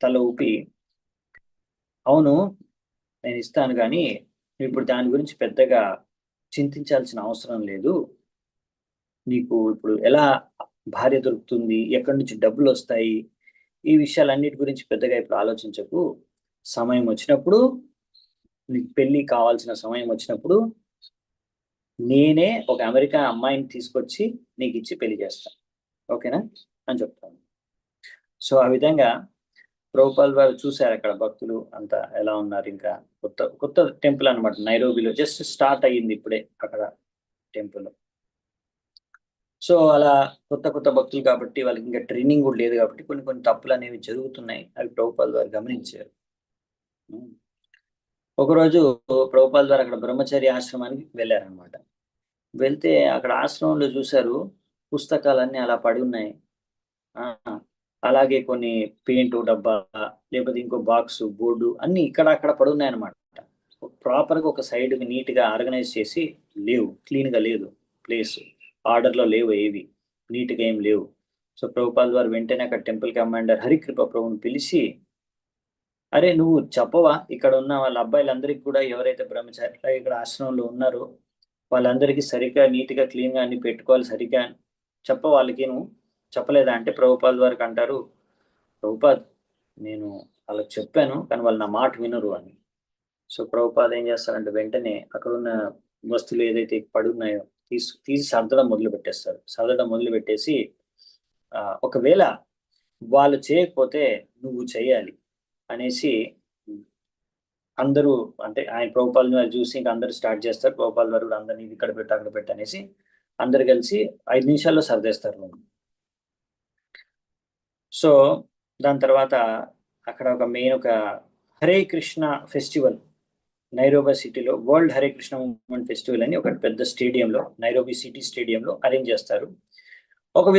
తల ఊపి, అవును నేను ఇస్తాను కానీ ఇప్పుడు దాని గురించి పెద్దగా చింతించాల్సిన అవసరం లేదు. నీకు ఇప్పుడు ఎలా భార్య దొరుకుతుంది, ఎక్కడి నుంచి డబ్బులు వస్తాయి, ఈ విషయాలన్నిటి గురించి పెద్దగా ఇప్పుడు ఆలోచించకు. సమయం వచ్చినప్పుడు, నీకు పెళ్లి కావాల్సిన సమయం వచ్చినప్పుడు నేనే ఒక అమెరికా అమ్మాయిని తీసుకొచ్చి నీకు ఇచ్చి పెళ్లి చేస్తాను, ఓకేనా అని చెప్తాను. సో ఆ విధంగా ప్రభుపాల్ వారు చూశారు అక్కడ భక్తులు అంతా ఎలా ఉన్నారు. ఇంకా కొత్త కొత్త టెంపుల్ అనమాట, నైరోబీలో జస్ట్ స్టార్ట్ అయ్యింది ఇప్పుడే అక్కడ టెంపుల్. సో అలా కొత్త కొత్త భక్తులు కాబట్టి వాళ్ళకి ఇంకా ట్రైనింగ్ కూడా లేదు కాబట్టి కొన్ని కొన్ని తప్పులు అనేవి జరుగుతున్నాయి. అవి ప్రభుపాల్ వారు గమనించారు. ఒకరోజు ప్రభుపాల్ వారు అక్కడ బ్రహ్మచర్య ఆశ్రమానికి వెళ్ళారనమాట. వెళ్తే అక్కడ ఆశ్రమంలో చూశారు పుస్తకాలన్నీ అలా పడి ఉన్నాయి. అలాగే కొన్ని పెయింట్ డబ్బా, లేకపోతే ఇంకో బాక్స్, బోర్డు అన్ని ఇక్కడ అక్కడ పడి ఉన్నాయి అనమాట. ప్రాపర్గా ఒక సైడ్ నీట్ గా ఆర్గనైజ్ చేసి లేవు, క్లీన్ గా లేదు ప్లేస్, ఆర్డర్లో లేవు, ఏవి నీట్గా ఏం లేవు. సో ప్రభుపాల్ వారు వెంటనే అక్కడ టెంపుల్ కమాండర్ హరికృప ప్రభుని పిలిచి, అరే నువ్వు చెప్పవా ఇక్కడ ఉన్న వాళ్ళ అబ్బాయిలందరికీ కూడా ఎవరైతే బ్రహ్మచారి ఇక్కడ ఆశ్రమంలో ఉన్నారో వాళ్ళందరికీ సరిగ్గా నీట్గా క్లీన్గా అన్ని పెట్టుకోవాలి, సరిగ్గా చెప్ప వాళ్ళకి నువ్వు చెప్పలేదా అంటే ప్రభుపాల్ వారికి అంటారు, ప్రభుపాద్ నేను వాళ్ళకి చెప్పాను కానీ వాళ్ళు నా మాట వినరు అని. సో ప్రభుపాద్ ఏం చేస్తారంటే వెంటనే అక్కడ ఉన్న వస్తువులు ఏదైతే పడి ఉన్నాయో తీసి సర్దడం మొదలు పెట్టేస్తారు. సర్దడం మొదలు పెట్టేసి ఒకవేళ వాళ్ళు చేయకపోతే నువ్వు చేయాలి అనేసి అందరూ, అంటే ఆయన ప్రభుపాల్ వారు చూసి ఇంకా అందరూ స్టార్ట్ చేస్తారు. ప్రభుపాల్ వారు కూడా అందరినీ ఇక్కడ పెట్టు అక్కడ పెట్టు అనేసి అందరు కలిసి 5 నిమిషాల్లో సర్దేస్తారు. సో దాని తర్వాత అక్కడ ఒక మెయిన్ ఒక హరే కృష్ణ ఫెస్టివల్ నైరోబీ సిటీలో, world Hare Krishna movement festival అని ఒక పెద్ద స్టేడియంలో, నైరోబీ సిటీ స్టేడియంలో అరేంజ్ చేస్తారు. ఒక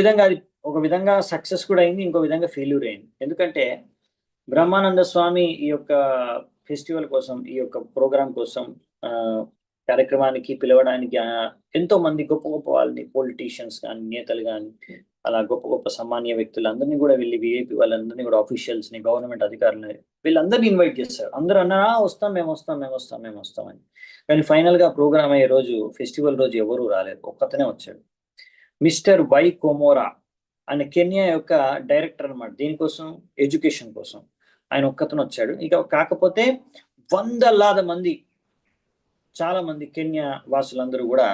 విధంగా సక్సెస్ కూడా అయింది, ఇంకో విధంగా ఫెయిల్యూర్ అయింది. ఎందుకంటే బ్రహ్మానంద స్వామి ఈ యొక్క ఫెస్టివల్ కోసం, ఈ యొక్క ప్రోగ్రాం కోసం, కార్యక్రమానికి పిలవడానికి ఎంతో మంది గొప్ప గొప్ప వాళ్ళని, పొలిటీషియన్స్ కానీ, నేతలు కానీ, అలా గొప్ప గొప్ప సామాన్య వ్యక్తులందరినీ కూడా వెళ్ళి విఐపి వాళ్ళందరినీ కూడా, ఆఫీషియల్స్ ని, గవర్నమెంట్ అధికారులని వీళ్ళందరినీ ఇన్వైట్ చేస్తారు. అందరూ అన్నారా వస్తాం మేము వస్తాం అని. కానీ ఫైనల్ గా ప్రోగ్రామ్ అయ్యే రోజు, ఫెస్టివల్ రోజు ఎవరు రాలేదు, ఒక్కతనే వచ్చాడు. మిస్టర్ వై కొమోరా ఆయన కెన్యా యొక్క డైరెక్టర్ అనమాట, దీనికోసం ఎడ్యుకేషన్ కోసం ఆయన ఒక్కతను వచ్చాడు. ఇక కాకపోతే వందలాది మంది, చాలా మంది కెన్యా వాసులందరూ కూడా,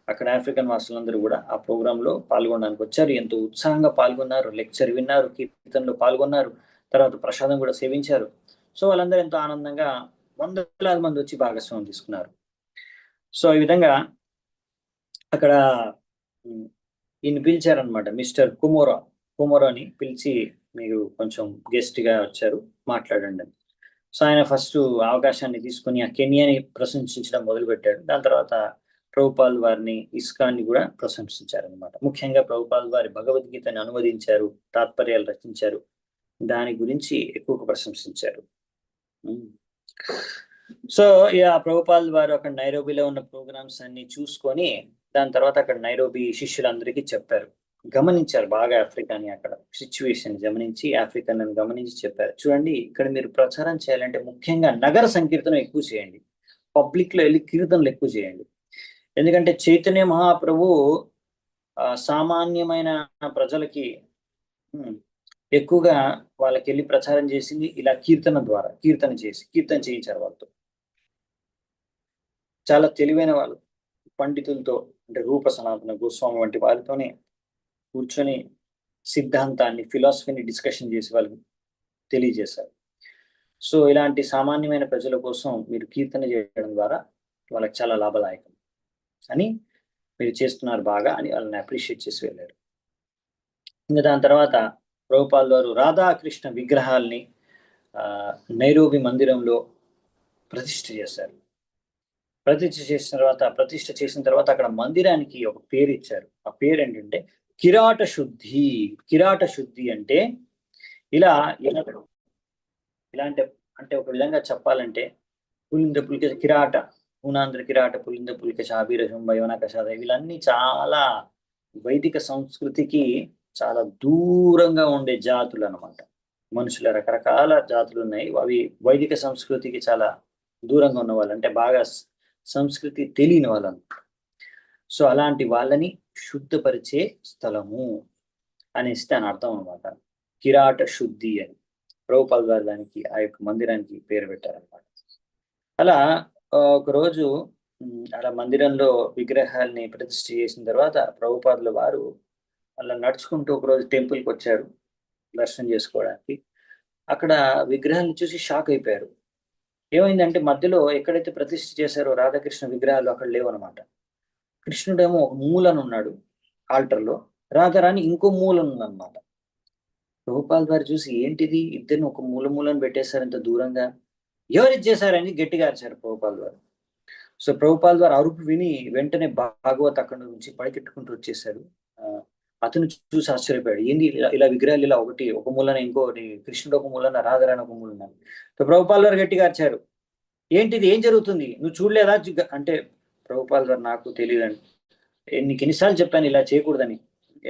అక్కడ ఆఫ్రికన్ వాసులందరూ కూడా ఆ ప్రోగ్రాంలో పాల్గొనడానికి వచ్చారు. ఎంతో ఉత్సాహంగా పాల్గొన్నారు, లెక్చర్ విన్నారు, కీర్తనలో పాల్గొన్నారు, తర్వాత ప్రసాదం కూడా సేవించారు. సో వాళ్ళందరూ ఎంతో ఆనందంగా వందలాది మంది వచ్చి భాగస్వామ్యం తీసుకున్నారు. సో ఈ విధంగా అక్కడ ఈయన పిలిచారనమాట, మిస్టర్ కుమోరాని పిలిచి మీరు కొంచెం గెస్ట్ గా వచ్చారు మాట్లాడండి అని. సో ఆయన ఫస్ట్ అవకాశాన్ని తీసుకుని ఆ కెన్యాని ప్రశంసించడం మొదలుపెట్టాడు. దాని తర్వాత ప్రభుపాల్ వారిని, ఇస్కాన్ని కూడా ప్రశంసించారనమాట. ముఖ్యంగా ప్రభుపాల్ వారి భగవద్గీతని అనువదించారు, తాత్పర్యాలు రచించారు, దాని గురించి ఎక్కువగా ప్రశంసించారు. సో ఆ ప్రభుపాల్ వారు అక్కడ నైరోబీలో ఉన్న ప్రోగ్రామ్స్ అన్ని చూసుకొని దాని తర్వాత అక్కడ నైరోబీ శిష్యులందరికీ చెప్పారు, గమనించారు బాగా ఆఫ్రికాని, అక్కడ సిచ్యువేషన్ గమనించి ఆఫ్రికన్ గమనించి చెప్పారు, చూడండి ఇక్కడ మీరు ప్రచారం చేయాలంటే ముఖ్యంగా నగర సంకీర్తనం ఎక్కువ చేయండి, పబ్లిక్ లో వెళ్ళి కీర్తనలు ఎక్కువ చేయండి. ఎందుకంటే చైతన్య మహాప్రభు సామాన్యమైన ప్రజలకి ఎక్కువగా వాళ్ళకి వెళ్ళి ప్రచారం చేసింది ఇలా కీర్తన ద్వారా, కీర్తన చేయించారు వాళ్ళతో. చాలా తెలివైన వాళ్ళు, పండితులతో, అంటే రూప సనాతన గోస్వామి వంటి వారితోనే కూర్చొని సిద్ధాంతాన్ని, ఫిలాసఫీని డిస్కషన్ చేసి వాళ్ళకి తెలియజేశారు. సో ఇలాంటి సామాన్యమైన ప్రజల కోసం మీరు కీర్తన చేయడం ద్వారా వాళ్ళకి చాలా లాభదాయకం అని, మీరు చేస్తున్నారు బాగా అని వాళ్ళని అప్రిషియేట్ చేసి వెళ్ళారు. ఇంకా దాని తర్వాత ప్రభుపాల్ వారు రాధాకృష్ణ విగ్రహాల్ని నైరోబీ మందిరంలో ప్రతిష్ఠ చేశారు. ప్రతిష్ఠ చేసిన తర్వాత అక్కడ మందిరానికి ఒక పేరు ఇచ్చారు. ఆ పేరు ఏంటంటే కిరాట శుద్ధి అంటే ఇలాంటి, అంటే ఒక విధంగా చెప్పాలంటే పులికి కిరాట ఊనాంధ్ర కిరాట పులింద పులిక శాబీర శుంభ యోన కషాద వీళ్ళన్నీ చాలా వైదిక సంస్కృతికి చాలా దూరంగా ఉండే జాతులు అనమాట. మనుషుల రకరకాల జాతులు ఉన్నాయి. అవి వైదిక సంస్కృతికి చాలా దూరంగా ఉన్న వాళ్ళు, అంటే బాగా సంస్కృతి తెలియని వాళ్ళు అనమాట. సో అలాంటి వాళ్ళని శుద్ధపరిచే స్థలము అనేసి దాని అర్థం అనమాట. కిరాట శుద్ధి అని ప్రభుపాల్ గారు దానికి ఆ యొక్క మందిరానికి పేరు పెట్టారనమాట. అలా ఒకరోజు అలా మందిరంలో విగ్రహాల్ని ప్రతిష్ఠ చేసిన తర్వాత ప్రభుపాదుల వారు అలా నడుచుకుంటూ ఒకరోజు టెంపుల్కి వచ్చారు దర్శనం చేసుకోవడానికి. అక్కడ విగ్రహాన్ని చూసి షాక్ అయిపోయారు. ఏమైందంటే మధ్యలో ఎక్కడైతే ప్రతిష్ఠ చేశారో రాధాకృష్ణ విగ్రహాలు అక్కడ లేవనమాట. కృష్ణుడేమో ఒక మూలన ఉన్నాడు ఆల్టర్లో, రాధారాణి ఇంకో మూలన ఉందన్నమాట. ప్రభుపాల్ గారు చూసి ఏంటిది ఇద్దరిని ఒక మూలను పెట్టేశారు ఇంత దూరంగా, ఎవరు చేశారని గట్టిగా అరిచారు ప్రభుపాల్ గారు. సో ప్రభుపాల్ గారు అరుపు విని వెంటనే భాగవత్ అక్కడ నుంచి పైకెట్టుకుంటూ వచ్చేసాడు. అతను చూసి ఆశ్చర్యపోయాడు, ఏంది ఇలా విగ్రహాలు ఇలా ఒక మూలన ఇంకోటి కృష్ణుడు ఒక మూలన రాధారాణి ఒక మూలన. సో ప్రభుపాల్ గారు గట్టిగా అరిచారు, ఏంటిది ఏం జరుగుతుంది నువ్వు చూడలేదా అంటే ప్రభుపాల్ గారు నాకు తెలియదండి, నీకు ఎన్నిసార్లు చెప్పాను ఇలా చేయకూడదని,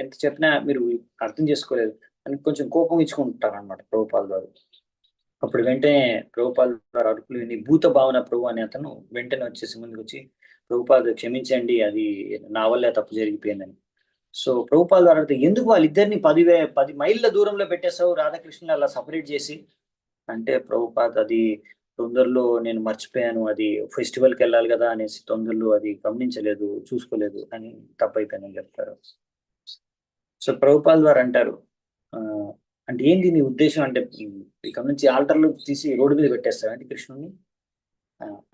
ఎంత చెప్పినా మీరు అర్థం చేసుకోలేదు అని కొంచెం కోపం ఇచ్చుకుంటారు అనమాట ప్రభుపాల్ గారు. అప్పుడు వెంటనే ప్రభుపాల్ గారు అరుపులు విని భూత భావన ప్రభు అని అతను వెంటనే వచ్చేసి ముందుకు వచ్చి, ప్రభుపాల్ క్షమించండి, అది నా వల్లే తప్పు జరిగిపోయిందని. సో ప్రభుపాల్ గారు అడిగితే, ఎందుకు వాళ్ళిద్దరిని 10 మైళ్ళ దూరంలో పెట్టేశావు రాధాకృష్ణుని అలా సపరేట్ చేసి అంటే, ప్రభుపాద్ అది తొందరలో నేను మర్చిపోయాను, అది ఫెస్టివల్కి వెళ్ళాలి కదా అనేసి తొందరలో అది గమనించలేదు, చూసుకోలేదు అని తప్పైపోయానని చెప్తారు. సో ప్రభుపాల్ వారు అంటారు, అంటే ఏంటి నీ ఉద్దేశం, అంటే ఇక్కడ నుంచి ఆల్టర్లో తీసి రోడ్డు మీద పెట్టేస్తారు అంటే కృష్ణుని.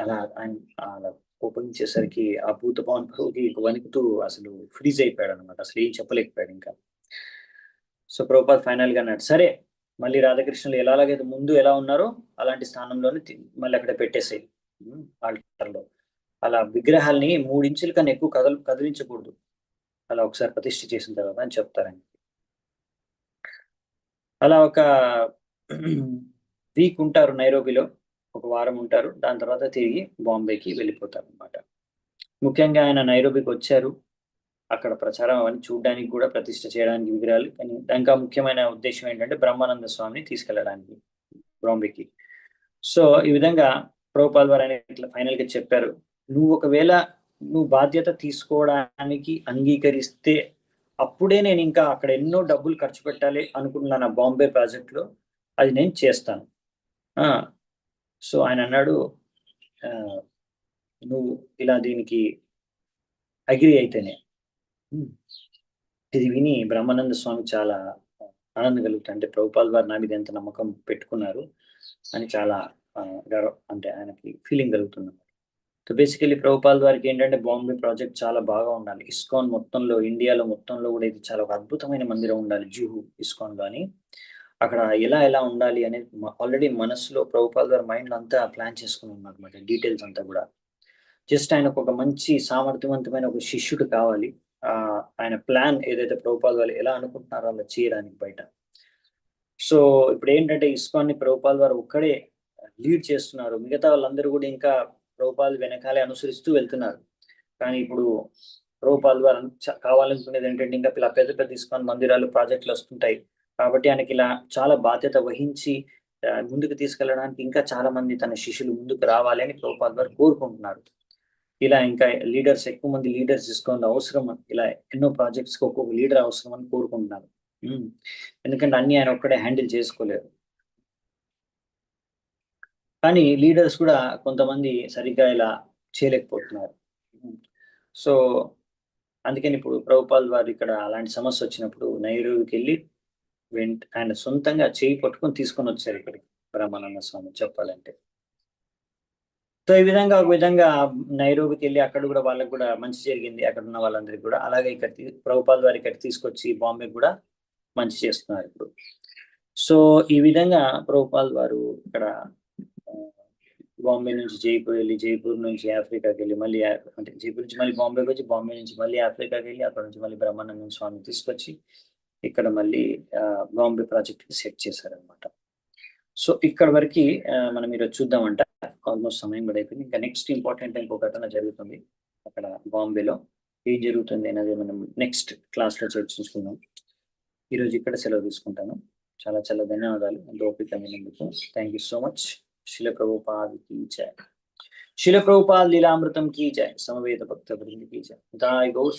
అలా ఆయన అలా కోపించేసరికి ఆ భూత పవన్ ప్రభుకి వణుకుతూ అసలు ఫ్రీజ్ అయిపోయాడు అనమాట, అసలు ఏం చెప్పలేకపోయాడు ఇంకా. సో ప్రభుపాద్ ఫైనల్ గా అన్నాడు, సరే మళ్ళీ రాధాకృష్ణులు ఎలాగైతే ముందు ఎలా ఉన్నారో అలాంటి స్థానంలోనే మళ్ళీ అక్కడ పెట్టేసాయి ఆల్టర్లో. అలా విగ్రహాల్ని 3 ఇంచుల కన్నా ఎక్కువ కదిలించకూడదు అలా ఒకసారి ప్రతిష్ఠ చేసిన తర్వాత అని చెప్తారండి. అలా ఒక వీక్ ఉంటారు నైరోబిలో, ఒక వారం ఉంటారు, దాని తర్వాత తిరిగి బాంబేకి వెళ్ళిపోతారు అనమాట. ముఖ్యంగా ఆయన నైరోబికి వచ్చారు, అక్కడ ప్రచారం అవన్నీ చూడడానికి కూడా, ప్రతిష్ఠ చేయడానికి విగ్రహాలు, కానీ ఇంకా ముఖ్యమైన ఉద్దేశం ఏంటంటే బ్రహ్మానంద స్వామిని తీసుకెళ్ళడానికి బాంబేకి. సో ఈ విధంగా ప్రభుపాల్ వారు ఇట్లా ఫైనల్ గా చెప్పారు, నువ్వు బాధ్యత తీసుకోవడానికి అంగీకరిస్తే అప్పుడే నేను ఇంకా అక్కడ ఎన్నో డబ్బులు ఖర్చు పెట్టాలి అనుకుంటున్నాను బాంబే ప్రాజెక్ట్ లో, అది నేను చేస్తాను. సో ఆయన అన్నాడు, నువ్వు ఇలా దీనికి అగ్రి అయితేనే. ఇది విని బ్రహ్మానంద స్వామి చాలా ఆనందం కలుగుతుంది, అంటే ప్రభుపాల్ వారు నా మీద ఎంత నమ్మకం పెట్టుకున్నారు అని చాలా అంటే ఆయనకి ఫీలింగ్ కలుగుతుంది. సో బేసికలీ ప్రభుపాల్ వారికి ఏంటంటే బాంబే ప్రాజెక్ట్ చాలా బాగా ఉండాలి, ఇస్కాన్ మొత్తంలో, ఇండియాలో మొత్తంలో కూడా ఇది చాలా ఒక అద్భుతమైన మందిరం ఉండాలి జూహు ఇస్కాన్ లో అని. అక్కడ ఎలా ఉండాలి అనేది ఆల్రెడీ మనసులో ప్రభుపాల్ గారి మైండ్ అంతా ప్లాన్ చేసుకుని ఉన్నారు అనమాట, డీటెయిల్స్ అంతా కూడా. జస్ట్ ఆయనకు ఒక మంచి సామర్థ్యవంతమైన ఒక శిష్యుడు కావాలి, ఆయన ప్లాన్ ఏదైతే ప్రభుపాల్ గారు ఎలా అనుకుంటున్నారో అలా చేయడానికి బయట. సో ఇప్పుడు ఏంటంటే ఇస్కాన్ ని ప్రభుపాల్ వారు ఒక్కడే లీడ్ చేస్తున్నారు, మిగతా వాళ్ళందరూ కూడా ఇంకా ప్రభుపాల్ వెనకాలే అనుసరిస్తూ వెళ్తున్నారు. కానీ ఇప్పుడు ప్రభుపాల్ వారు కావాలనుకునేది ఏంటంటే ఇంకా ఇలా పెద్ద ఇస్కాన్ మందిరాలు ప్రాజెక్టులు వస్తుంటాయి కాబట్టి ఆయనకి ఇలా చాలా బాధ్యత వహించి ముందుకు తీసుకెళ్ళడానికి ఇంకా చాలా మంది తన శిష్యులు ముందుకు రావాలి అని ప్రభుపాల్ వారు కోరుకుంటున్నారు. ఇలా ఇంకా ఎక్కువ మంది లీడర్స్ తీసుకోవడం అవసరం, ఇలా ఎన్నో ప్రాజెక్ట్స్ కి ఒక్కొక్క లీడర్ అవసరం అని కోరుకుంటున్నారు. ఎందుకంటే అన్ని ఆయన ఒక్కడే హ్యాండిల్ చేసుకోలేరు. కానీ లీడర్స్ కూడా కొంతమంది సరిగ్గా ఇలా చేయలేకపోతున్నారు. సో అందుకని ఇప్పుడు ప్రభుపాల్ వారు ఇక్కడ అలాంటి సమస్య వచ్చినప్పుడు నైరోబికి వెళ్ళి ఆయన సొంతంగా చేయి పట్టుకొని తీసుకొని వచ్చారు ఇక్కడికి బ్రహ్మానంద స్వామి చెప్పాలంటే. సో ఈ విధంగా ఒక విధంగా నైరోబికి వెళ్ళి అక్కడ కూడా వాళ్ళకి కూడా మంచి జరిగింది, అక్కడ ఉన్న వాళ్ళందరికీ కూడా. అలాగే ఇక్కడ ప్రభుపాల్ వారి ఇక్కడ తీసుకొచ్చి బాంబేకి కూడా మంచి చేస్తున్నారు ఇప్పుడు. సో ఈ విధంగా ప్రభుపాల్ వారు ఇక్కడ బాంబే నుంచి జైపూర్ వెళ్ళి, జైపూర్ నుంచి ఆఫ్రికాకి వెళ్ళి, మళ్ళీ అంటే జైపూర్ నుంచి మళ్ళీ బాంబేకి వచ్చి, బాంబే నుంచి మళ్ళీ ఆఫ్రికాకి వెళ్ళి, అక్కడ నుంచి మళ్ళీ బ్రహ్మానంద స్వామి తీసుకొచ్చి ఇక్కడ మళ్ళీ బాంబే ప్రాజెక్ట్ కి సెట్ చేశారనమాట. సో ఇక్కడ వరకు మనం ఈరోజు చూద్దామంట ఆల్మోస్ట్ సమయం కూడా అయిపోయింది. ఇంకా నెక్స్ట్ ఇంపార్టెంట్ ఇంకో ఘటన జరుగుతుంది అక్కడ బాంబేలో. ఏం జరుగుతుంది అనేది మనం నెక్స్ట్ క్లాస్లో చర్చించుకుందాం. ఈరోజు ఇక్కడ సెలవు తీసుకుంటాను. చాలా చాలా ధన్యవాదాలు అంత ఓపిక విన్నందుకు. Thank you so much. శిల ప్రభుపాద్ की जय. శిల ప్రభుపాద్ లీలామృతం की जय. సమవేత భక్త వృంద की जय. దాయి గౌ